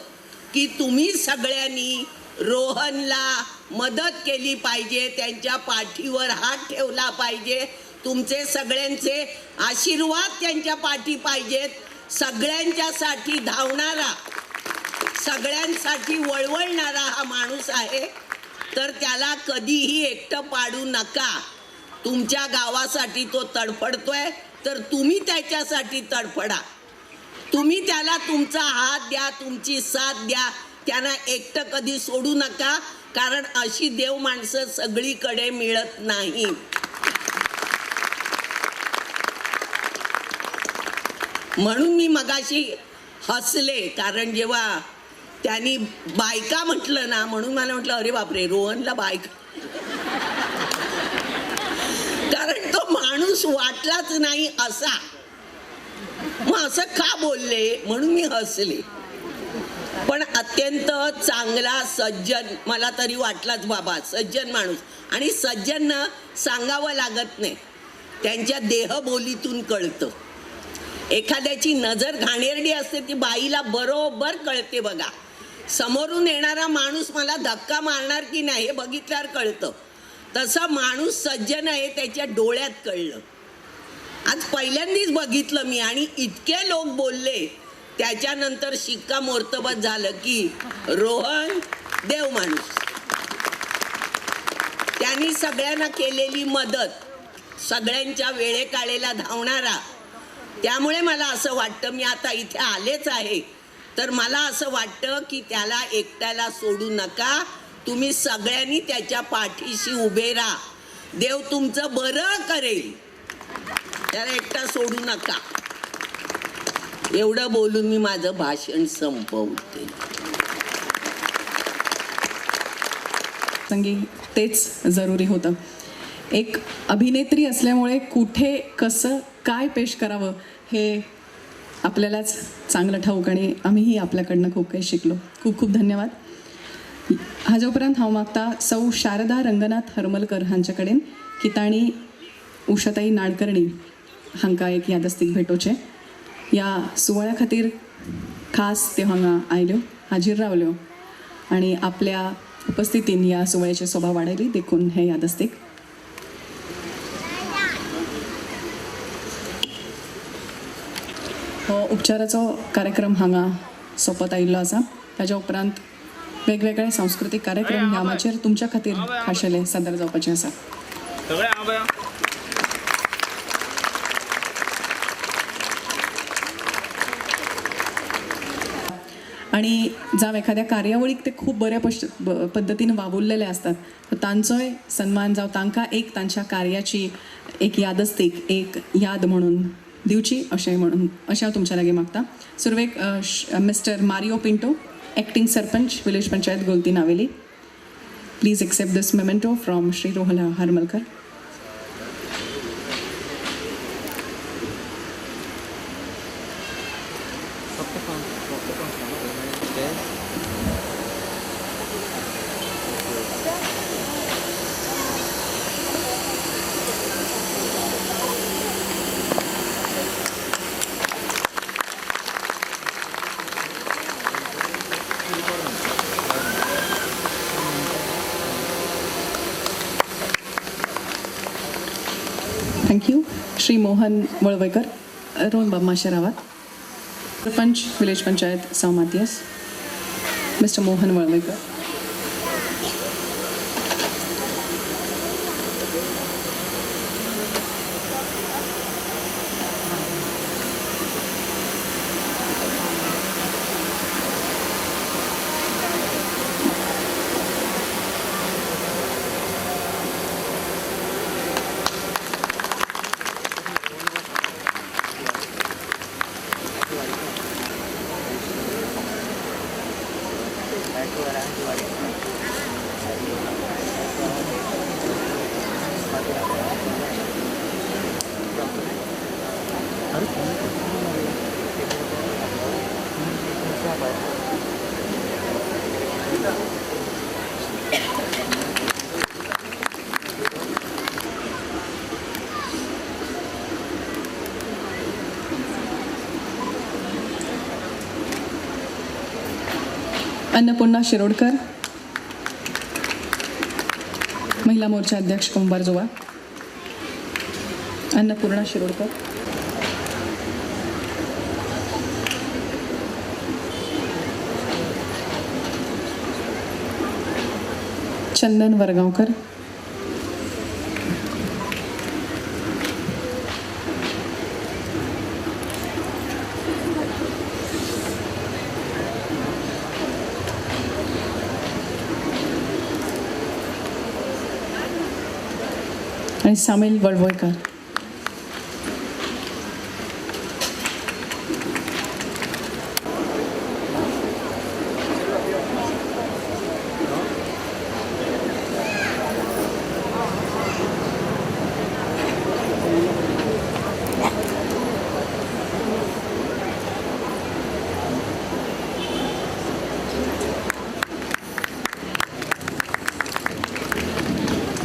S10: की तुम्ही सगळ्यांनी रोहनला मदत केली पाहिजे, त्यांच्या पाठीवर हात ठेवला पाहिजे, तुमचे सगळ्यांचे आशीर्वाद त्यांच्या पाठी पाहिजेत. सगळ्यांच्यासाठी धावणारा, सगळ्यांसाठी वळवळणारा हा माणूस आहे, तर त्याला कधीही एकटं पाडू नका. तुमच्या गावासाठी तो तडफडतोय, तर तुम्ही त्याच्यासाठी तडफडा. तुम्ही त्याला तुमचा हात द्या, तुमची साथ द्या, त्यांना एकटं कधी सोडू नका, कारण अशी देव माणसं सगळीकडे मिळत नाही. म्हणून मी मगाशी हसले, कारण जेव्हा त्यांनी बायका म्हटलं ना, म्हणून मला म्हटलं अरे बापरे, रोहनला बायका, कारण तो माणूस वाटलाच नाही असा. मग असं का बोलले म्हणून मी हसले. पण अत्यंत चांगला सज्जन, मला तरी वाटलाच बाबा सज्जन माणूस. आणि सज्जन सांगावं लागत नाही, त्यांच्या देहबोलीतून कळतं. एखाद्याची नजर घाणेरडी असते ती बाईला बरोबर कळते बघा. समोरून येणारा माणूस मला धक्का मारणार की नाही हे बघितल्यावर कळतं. तसा माणूस सज्जन आहे त्याच्या डोळ्यात कळलं. आज पहिल्यांदाच बघितलं मी, आणि इतके लोक बोलले त्याच्यानंतर शिक्कामोर्तब झालं की रोहन देव माणूस. त्यांनी सगळ्यांना केलेली मदत, सगळ्यांच्या वेळेकाळेला धावणारा. त्यामुळे मला असं वाटतं, मी आता इथे आलेच आहे तर मला असं वाटतं की त्याला एकट्याला सोडू नका. तुम्ही सगळ्यांनी त्याच्या पाठीशी उभे राहा. देव तुमचं बरं करेल, त्याला एकटा सोडू नका. एवढं बोलून मी माझं भाषण संपवते.
S1: संगी तेच जरुरी होतं. एक अभिनेत्री असल्यामुळे कुठे कसं काय पेश करावं हे आपल्यालाच चांगलं ठाऊक, आणि आम्हीही आपल्याकडनं खूप काही शिकलो. खूप खूप धन्यवाद. हाजे उपरांत हांव मागता सौ शारदा रंगनाथ हरमलकर हांचे किताणी उषाताई नाडकर्णी हांकां एक यादस्तीक भेटोवचें. ह्या सुवाळ्या खातीर खास त्यो हांगा आयल्यो, हाजीर रावल्यो आणि आपल्या उपस्थितीन ह्या सुवाळ्याची शोभा वाडयली. देखून हे यादस्तीक. हो उपचाराचो कार्यक्रम हांगा सोंपत आयिल्लो आसा. ताच्या उपरांत वेगवेगळे सांस्कृतीक कार्यक्रम ह्या माचेर तुमच्या खातीर खाशेले सादर जावपाचे आसा. आणि जावं एखाद्या कार्यावळीक ते खूप बऱ्या पद्धतीने वावुरलेले असतात, तांचोय सन्मान जावं, तांकां एक तांच्या कार्याची एक यादस्तीक एक याद म्हणून दिवची अशें हांव तुमच्या लागीं मागता. सुरवेक Mister Mario Pinto, acting sarpanch village panchayat Golti Navelim. Please accept this memento from Shri Rohan Harmalkar. Thank you. Shri Mohan Walwaikar, Rohan बाब माशे रावात. सरपंच विलेज पंचायत साव मातियास, मिस्टर मोहन वळवयकर. अन्नपूर्णा शिरोडकर, महिला मोर्चा अध्यक्ष कुंभार जोवा. अन्नपूर्णा शिरोडकर. चंदन वरगावकर. आणि सामील वळवयकर.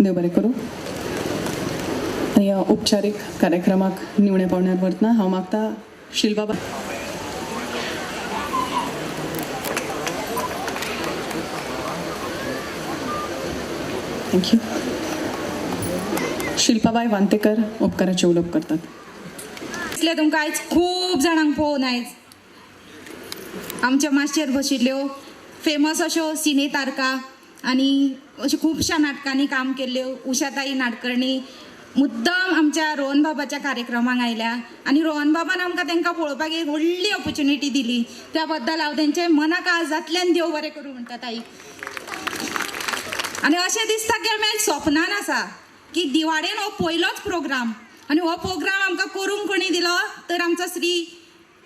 S1: देव बरें करूं. आनी ह्या उपचारीक कार्यक्रमाक निवण्या पावण्यार वतना हांव मागता शिलबाबा. थँक्यू. शिल्पाबाई वांतेकर उपकाराचे उलोवप करतात.
S11: दिसले तुमकां आयज खूब जाणांक पळोवन आयज आमच्या माचयेर बशिल्ल्यो फेमस अश्यो सिने तारका आनी अश्यो खुबश्या नाटकांनी काम केल्ल्यो उषाताई नाडकर्णी मुद्दाम आमच्या रोहन बाबाच्या कार्यक्रमाक आयल्या आनी रोहन बाबान आमकां तांकां पळोवपाक एक व्हडली ऑपॉर्च्युनिटी दिली. त्या बद्दल हांव तेंचे मनाक आजातल्यान देव बरें करूं म्हणटा ताई. आनी अशें दिसता की आमी आयज स्वप्नान आसा की दिवाळेन हो पयलोच प्रोग्राम आनी हो प्रोग्राम आमकां करूंक कोणी दिलो तर आमचो श्री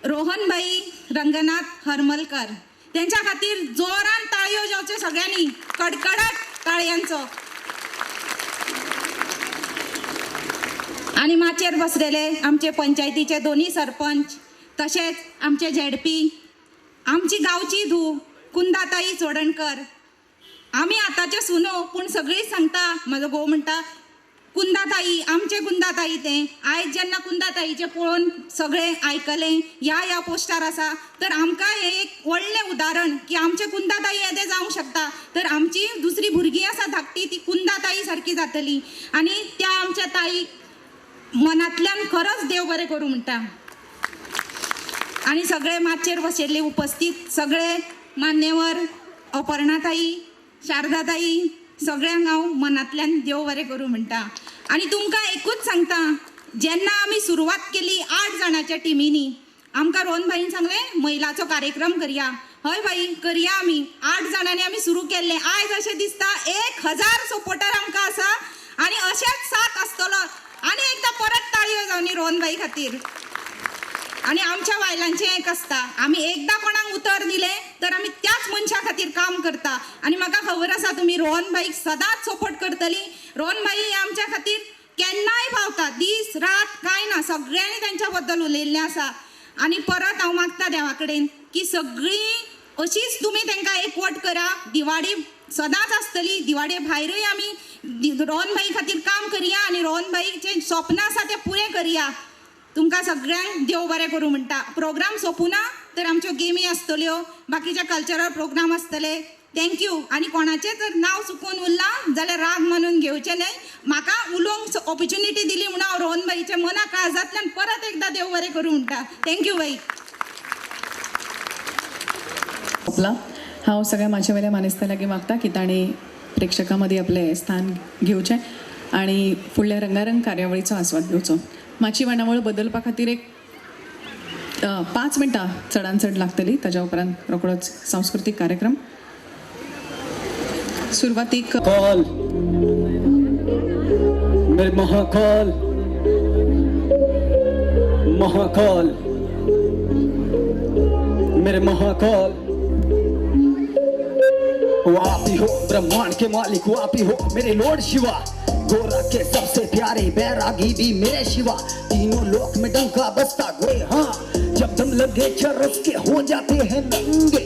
S11: रोहनबाई रंगनाथ हरमलकर. तेंच्या खातीर जोरान ताळयो जावच्यो सगळ्यांनी, कडकडाट ताळयांचो. आनी माचयेर बसलेले आमचे पंचायतीचे दोनी सरपंच तशेंच आमचे झेडपी, आमची गांवची धूव कुंदाताई चोडणकर. आमी आतांचे सुनो पूण सगळीं सांगता म्हजो घोव म्हणटा कुंदाताई, आमचे कुंदाताई. ते आयज जेन्ना कुंदाताईचे पळोवन सगळे आयकलें ह्या पोस्टार आसा तर आमकां हें एक व्हडलें उदाहरण की आमचे कुंदाताई येदे जावंक शकता तर आमची दुसरी भुरगीं आसा धाकटी ती कुंदाताई सारकी जातली. आनी त्या आमच्या ताई मनांतल्यान खरोच देव बरें करूं म्हणटा. आनी सगळे माचयेर बशिल्ले उपस्थित सगळे मान्यवर, अपर्णाताई, शारदाताई, सगळ्यांक हांव मनांतल्यान देव बरें करूं म्हणटा. आनी तुमकां एकूच सांगता, जेन्ना आमी सुरवात केली 8 जाणांच्या टिमीनी आमकां रोहनबाईन सांगलें महिलाचो कार्यक्रम करया. हय बाई करया आमी. 8 जाणांनी आमी सुरू केल्लें. आयज अशें दिसता 1000 सपोर्टर आमकां आसा आनी अशेंच साथ आसतलो. आनी एकदां परत ताळयो जावनी रोहनबाई खातीर. आनी आमच्या बायलांचें एक आसता, आमी एकदां कोणाक उतर दिलें तर आमी त्याच मनशा खातीर काम करता. आनी म्हाका खबर आसा तुमी रोहनबाईक सदांच सपोर्ट करतली. रोहनबाई ही आमच्या खातीर केन्नाय पावता, दीस रात कांय ना, सगळ्यांनी तेंच्या बद्दल उलयल्लें आसा. आनी परत हांव मागता देवा कडेन की सगळीं अशीच तुमी तांकां एकवट करा. दिवाळी सदांच आसतली. दिवाळे भायरूय आमी रोहनबाई खातीर काम करया आनी रोहनबाईचें स्वप्न आसा तें पुरें करया. तुमकां सगळ्यांक देव बरें करूं म्हणटा. प्रोग्राम सोंपुना तर आमच्यो गेमी आसतल्यो, बाकीचे कल्चरल प्रोग्राम आसतले. थँक्यू. आनी कोणाचें जर नांव चुकून उरलां जाल्यार राग मानून घेवचें न्हय. म्हाका उलोवंक ऑपॉर्च्युनिटी दिली म्हणून हांव रोहनबाईच्या मना काळजांतल्यान परत एकदां देव बरें करूं म्हणटा. थँक्यू बाई.
S1: हांव सगळ्या म्हाज्या वेल्या मानेस्ता लागीं मागता की तांणी प्रेक्षकां मदीं आपलें स्थान घेवचें आनी फुडल्या रंगारंग कार्यावळीचो आस्वाद घेवचो. माची वणावळ बदलपा खातीर एक 5 मिनटां चडान चड लागतली. ताज्या उपरांत रोखडोच सांस्कृतीक कार्यक्रम. सुरवातीक
S12: कॉल मेरे महाकाल महाकाल मेरे महाकाल वो आप ही हो ब्रह्मांड के मालिक, वो आप ही हो मेरे लॉर्ड शिवा, गोरा के सबसे प्यारे बैरागी भी मेरे शिवा, तीनों लोक में डंका बजता गोरे. हाँ जब दम लगे चरस के हो जाते हैं नंगे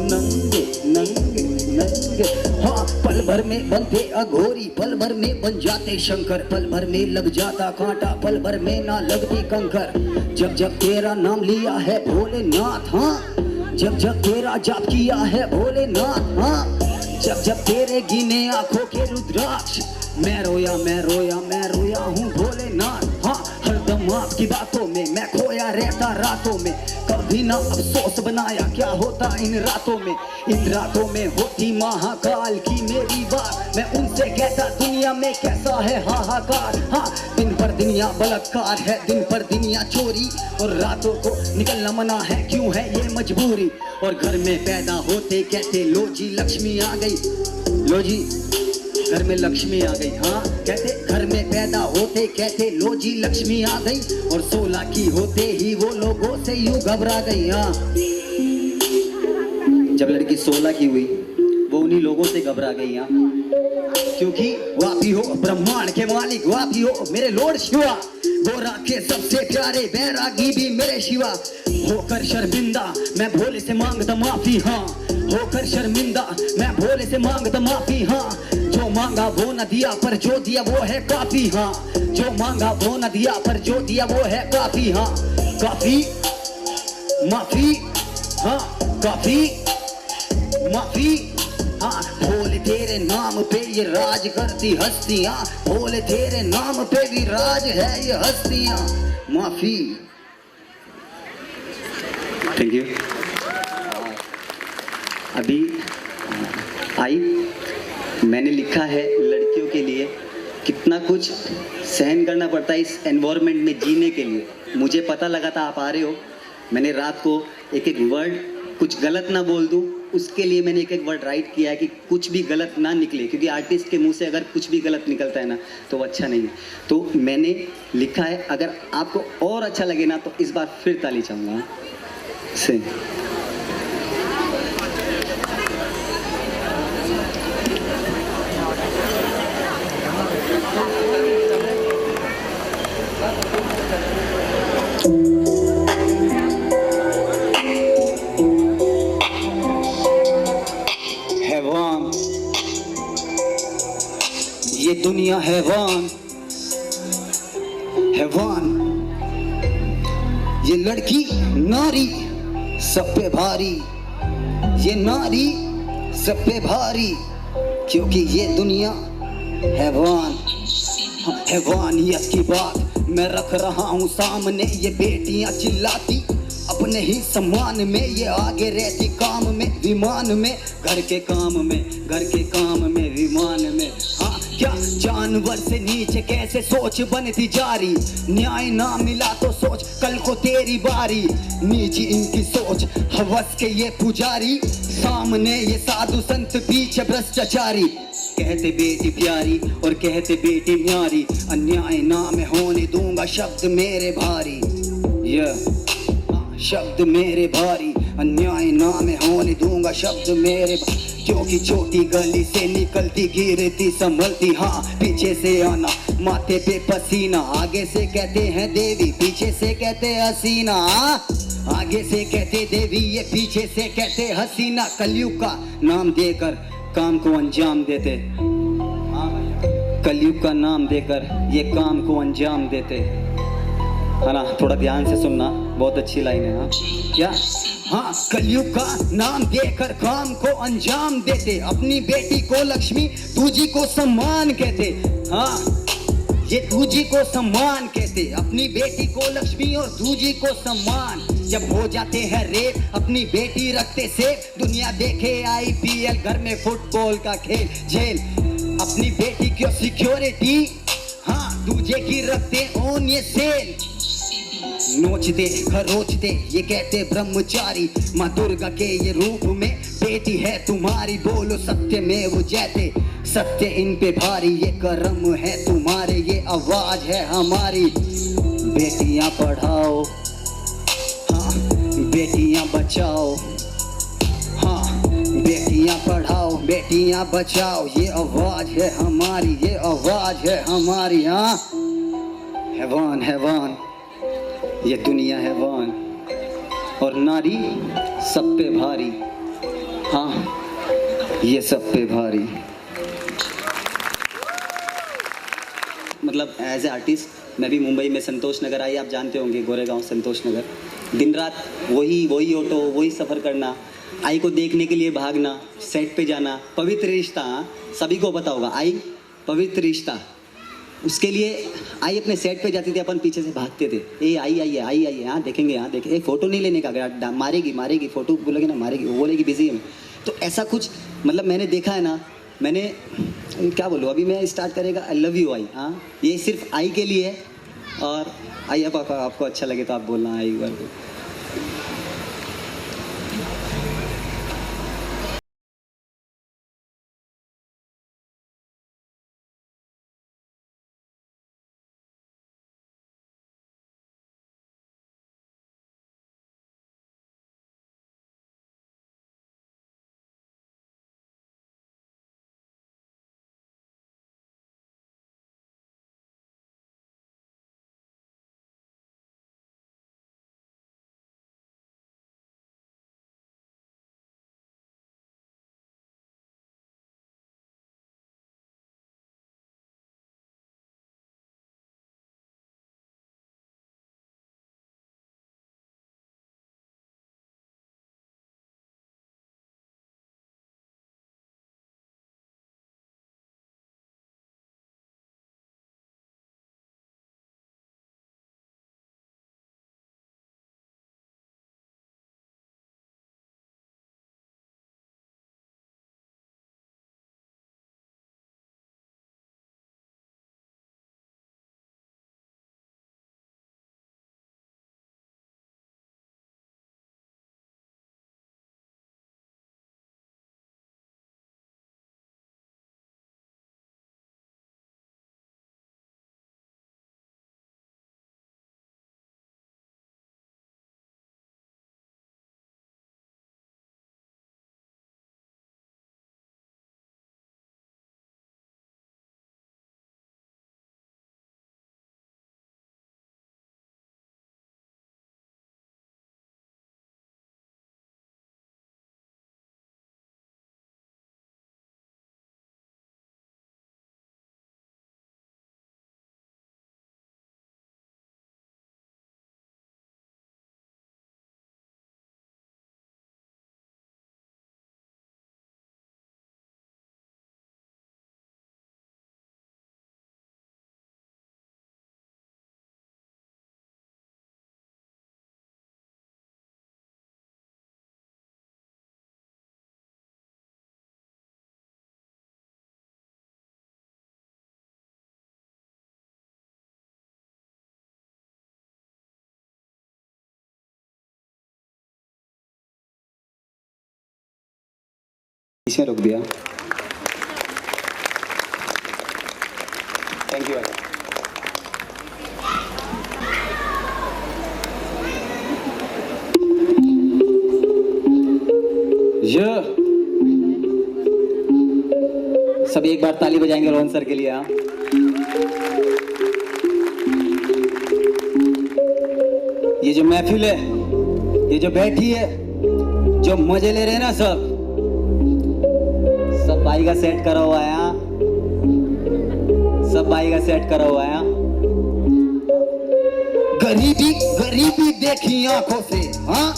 S12: नंगे नंगे नंगे. हाँ पल भर में बनते अघोरी, पल भर में बन जाते शंकर, पल भर में लग जाता कांटा, पल भर में ना लगती कंकर. जब जब तेरा नाम लिया है भोलेनाथ, हाँ जब जब तेरा जाप किया है भोलेनाथ, हाँ जब जब तेरे गिने आंखों के रुद्राक्ष, मैं रोया मैं रोया मैं रोया हूँ भोलेनाथ. हाँ हरदम आपकी बातों में मैं खोया रहता रातों में, कभी ना अफसोस बनाया क्या होता इन रातों में. इन रातों में होती महाकाल की मेरी बात, मैं उनसे कहता दुनिया में कैसा है हाहाकार. हाँ दिन पर दुनिया बलात्कार है, दिन पर दुनिया चोरी, और रातों को निकलना मना है, क्यों है ये मजबूरी. और घर में पैदा होते कहते लो जी लक्ष्मी आ गई, लो जी घर में लक्ष्मी आ गई. हाँ कहते घर में पैदा होते कहते लो जी लक्ष्मी आ गई, और 16 की होते ही वो लोगों से यूं घबरा गई. हाँ जब लड़की 16 की हुई वो उन्हीं लोगों से घबरा गई. हाँ क्योंकि वो आप ही हो ब्रह्मांड के मालिक, वो आप ही हो मेरे लॉर्ड शिवा, गोरा के सबसे प्यारे बैरागी भी मेरे शिवा. होकर शर्मिंदा मैं भोले से मांगता माफी. हाँ होकर शर्मिंदा मैं भोले से मांगता माफी. हाँ जो जो मांगा वो न दिया पर जो दिया वो है काफी हाँ जो मांगा वो न दिया पर जो दिया वो है काफी हाँ काफी माफी हाँ काफी माफी हाँ भोले तेरे नाम पे ये राज करती हस्तियां भोले तेरे नाम पे भी राज है ये हस्तियां माफी। Thank you. अभी आई मैंने लिखा है लड़कियों के लिए कितना कुछ सहन करना पड़ता है इस एनवायरनमेंट में जीने के लिए। मुझे पता लगा था आप आ रहे हो, मैंने रात को एक एक वर्ड कुछ गलत ना बोल दूं उसके लिए मैंने एक एक वर्ड राइट किया है कि कुछ भी गलत ना निकले, क्योंकि आर्टिस्ट के मुंह से अगर कुछ भी गलत निकलता है ना तो वो अच्छा नहीं है। तो मैंने लिखा है, अगर आपको और अच्छा लगे ना तो इस बार फिर ताली चाहूँगा से। हैवान ये दुनिया हैवान हैवान ये लड़की नारी सब पे भारी ये नारी सब पे भारी क्योंकि ये दुनिया हैवान हैवानियत की बात मैं रख रहा हूँ सामने। ये बेटियां चिल्लाती अपने ही सम्मान में, ये आगे रहती काम में विमान में, घर के काम में विमान में। हाँ क्या जानवर से नीचे कैसे सोच बनती जारी, न्याय ना मिला तो सोच कल को तेरी बारी। नीची इनकी सोच हवस के ये पुजारी, सामने ये साधु संत पीछे भ्रष्टाचारी। कहते बेटी प्यारी और कहते बेटी न्यारी, अन्याय ना मैं होने दूंगा शब्द मेरे भारी। शब्द मेरे भारी अन्याय ना मैं होने दूंगा शब्द मेरे क्योंकि छोटी गली से निकलती गिरती संभलती। हाँ पीछे से आना माथे पे पसीना, आगे से कहते हैं देवी पीछे से कहते हसीना। आगे से कहते देवी ये पीछे से कहते हसीना। कलयुग का नाम देकर काम को अंजाम देते, कलयुग का नाम देकर ये काम को अंजाम देते है ना। थोड़ा ध्यान से सुनना, बहुत अच्छी लाइन है। हाँ क्या हाँ कलयुग का नाम देकर काम को अंजाम देते, अपनी बेटी को लक्ष्मी दूजी को सम्मान कहते। हाँ ये दूजी को सम्मान कहते, अपनी बेटी को लक्ष्मी और दूजी को सम्मान। जब हो जाते हैं रेप अपनी बेटी रखते से, दुनिया देखे IPL घर में फुटबॉल का खेल जेल। अपनी बेटी की सिक्योरिटी हाँ दूजे की रखते ऑन ये सेल। नोचते खरोचते ये कहते ब्रह्मचारी, माँ दुर्गा के ये रूप में बेटी है तुम्हारी। बोलो सत्य में वो जैते सत्य इन पे भारी, ये कर्म है तुम्हारे ये आवाज है हमारी। बेटियां पढ़ाओ हाँ बेटियां बचाओ, हाँ बेटियां पढ़ाओ बेटियां बचाओ, ये आवाज है हमारी ये आवाज है हमारी। हाँ हैवान हैवान ये दुनिया हैवान और नारी सब पे भारी। हाँ ये सब पे भारी। मतलब एज ए आर्टिस्ट मैं भी मुंबई में संतोष नगर आई, आप जानते होंगे गोरेगांव संतोष नगर। दिन रात वही ऑटो वही सफ़र करना, आई को देखने के लिए भागना, सेट पे जाना। पवित्र रिश्ता हाँ सभी को पता होगा, आई पवित्र रिश्ता। उसके लिए आई अपने सेट पे जाती थी, अपन पीछे से भागते थे। ए आई यहाँ देखेंगे यहाँ देखें। एक फ़ोटो नहीं लेने का, अगर मारेगी फ़ोटो बोलोगे ना मारेगी, वो बोलेगी बिजी है। तो ऐसा कुछ मतलब मैंने देखा है ना, मैंने क्या बोलूँ अभी मैं स्टार्ट करेगा आई लव यू आई। हाँ ये सिर्फ आई के लिए है और आई आपको अच्छा लगे तो आप बोलना आई बार। इसे रोक दिया। Thank you. सब एक बार ताली बजाएंगे रोहन सर के लिए। हाँ, ये जो महफिल है, ये जो बैठी है, जो मजे ले रहे हैं ना, सब भाई का सेट करा हुआ है। हाँ, सब भाई का सेट करा हुआ है। हाँ, गरीबी गरीबी देखी आंखों से, हाँ,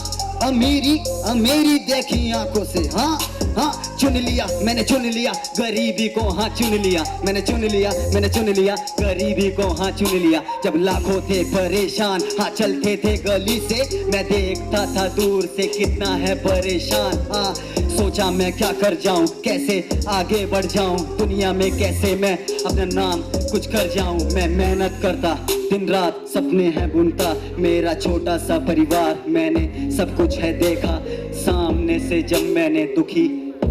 S12: अमीरी अमीरी देखी आंखों से। हाँ हाँ, चुन लिया मैंने, चुन लिया गरीबी को। हाँ, चुन लिया मैंने, चुन लिया मैंने, चुन लिया गरीबी को। हाँ, चुन लिया। जब लाखों थे परेशान, हाँ, चलते थे गली से, मैं देखता था दूर से कितना है परेशान। हाँ, सोचा मैं क्या कर जाऊं, कैसे आगे बढ़ जाऊं, दुनिया में कैसे मैं अपना नाम कुछ कर जाऊं। मैं मेहनत करता दिन रात, सपने हैं बुनता, मेरा छोटा सा परिवार, मैंने सब कुछ है देखा सामने से। जब मैंने दुखी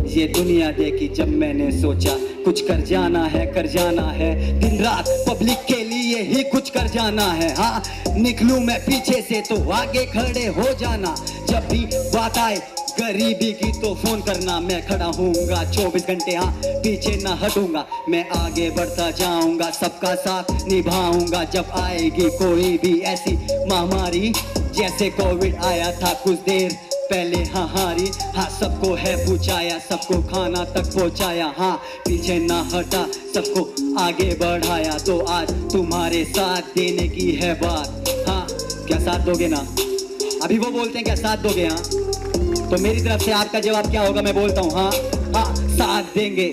S12: ये दुनिया देखी, जब मैंने सोचा कुछ कर जाना है, कर जाना है, दिन रात पब्लिक के लिए ही कुछ कर जाना है। हाँ, निकलूं मैं पीछे से तो आगे खड़े हो जाना। जब भी बात आए गरीबी की तो फोन करना, मैं खड़ा होऊंगा 24 घंटे। हाँ, पीछे ना हटूंगा, मैं आगे बढ़ता जाऊंगा, सबका साथ निभाऊंगा। जब आएगी कोई भी ऐसी महामारी, जैसे कोविड आया था कुछ देर पहले, हाँ हारी, हाँ, सबको है पूछाया, सबको खाना तक पहुंचाया। हाँ, पीछे ना हटा, सबको आगे बढ़ाया। तो आज तुम्हारे साथ देने की है बात। हाँ, क्या साथ दोगे ना? अभी वो बोलते हैं क्या साथ दोगे? हाँ, तो मेरी तरफ से आपका जवाब क्या होगा, मैं बोलता हूँ। हाँ हाँ, साथ देंगे,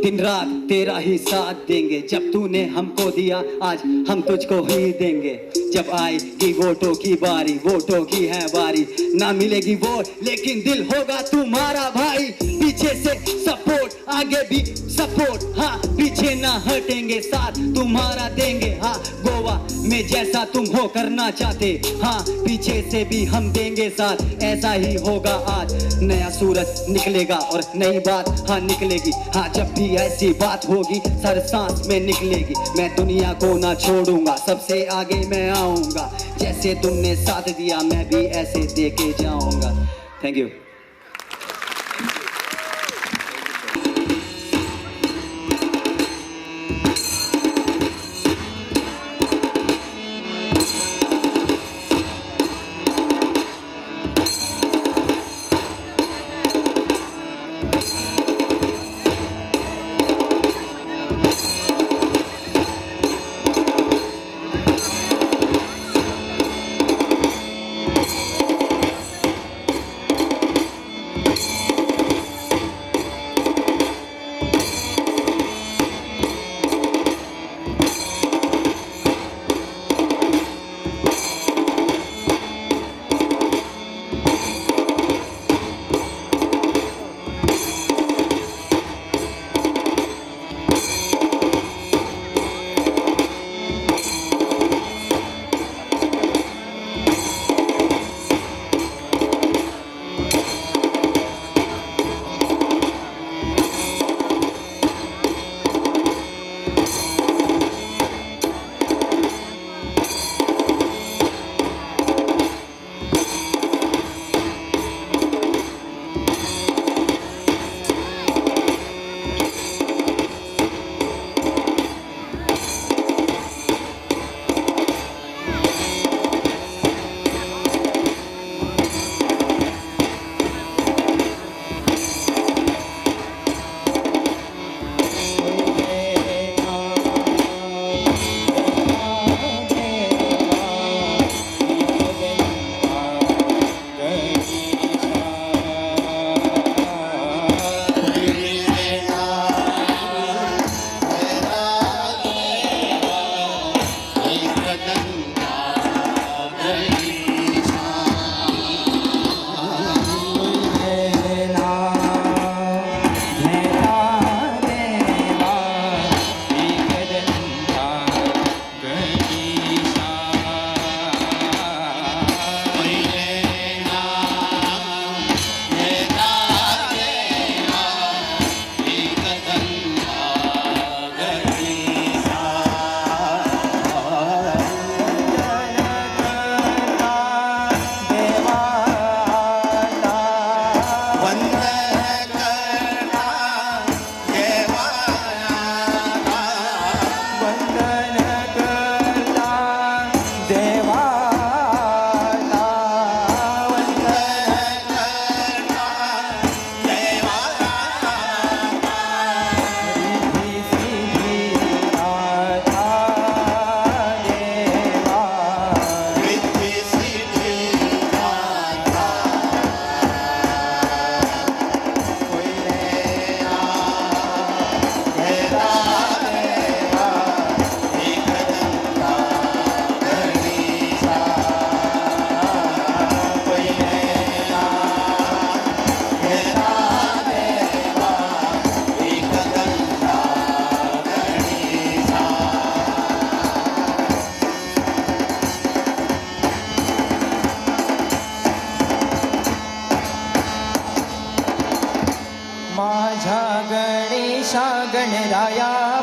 S12: दिन रात तेरा ही साथ देंगे। जब तूने हमको दिया, आज हम तुझको ही देंगे। जब आएगी वोटों की बारी, वोटों की है बारी, ना मिलेगी वोट लेकिन दिल होगा तुम्हारा भाई। पीछे से सपोर्ट, आगे भी सपोर्ट, हाँ, पीछे ना हटेंगे, साथ तुम्हारा देंगे। हाँ, गोवा में जैसा तुम हो करना चाहते, हाँ, पीछे से भी हम देंगे साथ। ऐसा ही होगा आज, नया सूरज निकलेगा और नई बात हाँ निकलेगी। हाँ, जब भी ऐसी बात होगी सर सांस में निकलेगी। मैं दुनिया को ना छोड़ूंगा, सबसे आगे मैं आऊंगा। जैसे तुमने साथ दिया मैं भी ऐसे दे के जाऊंगा। Thank you.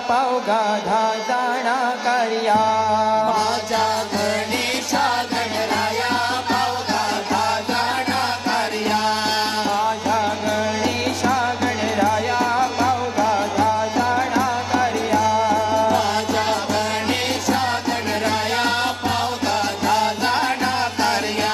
S12: पावगा धा जाणा कार्या
S13: माझ्या गणेशा गणराया पावगा धा जाणा कार्या
S12: माझ्या गणेशा गणराया पावगा धा जाणा कार्या
S13: माझ्या गणेशा गणराया पावगा धा जाणा कार्या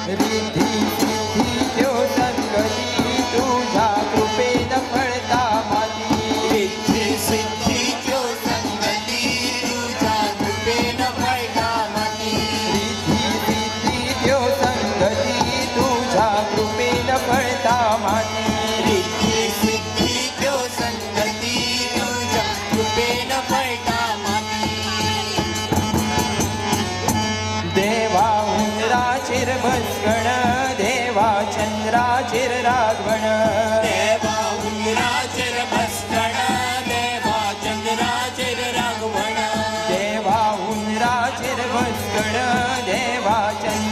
S12: रिद्धी सिद्धी त्यो संगती तुझ्या कृपेन फळता माती
S13: रिद्धी सिद्धी त्यो संगती तुझ्या कृपेन फळता माती
S12: रिद्धी सिद्धी त्यो संगती तुझ्या कृपेन फळता माती
S13: रिद्धी सिद्धी त्यो संगती तुझ्या कृपेन फळता माती
S12: देवा उंदराचेर भस्कण देवा चंद्राचेर रागवण
S13: देवा उंदराचेर भस्कण देवा चंद्राचेर रागवण
S12: देवा उंदराचेर भस्कण देवा चंद्राचेर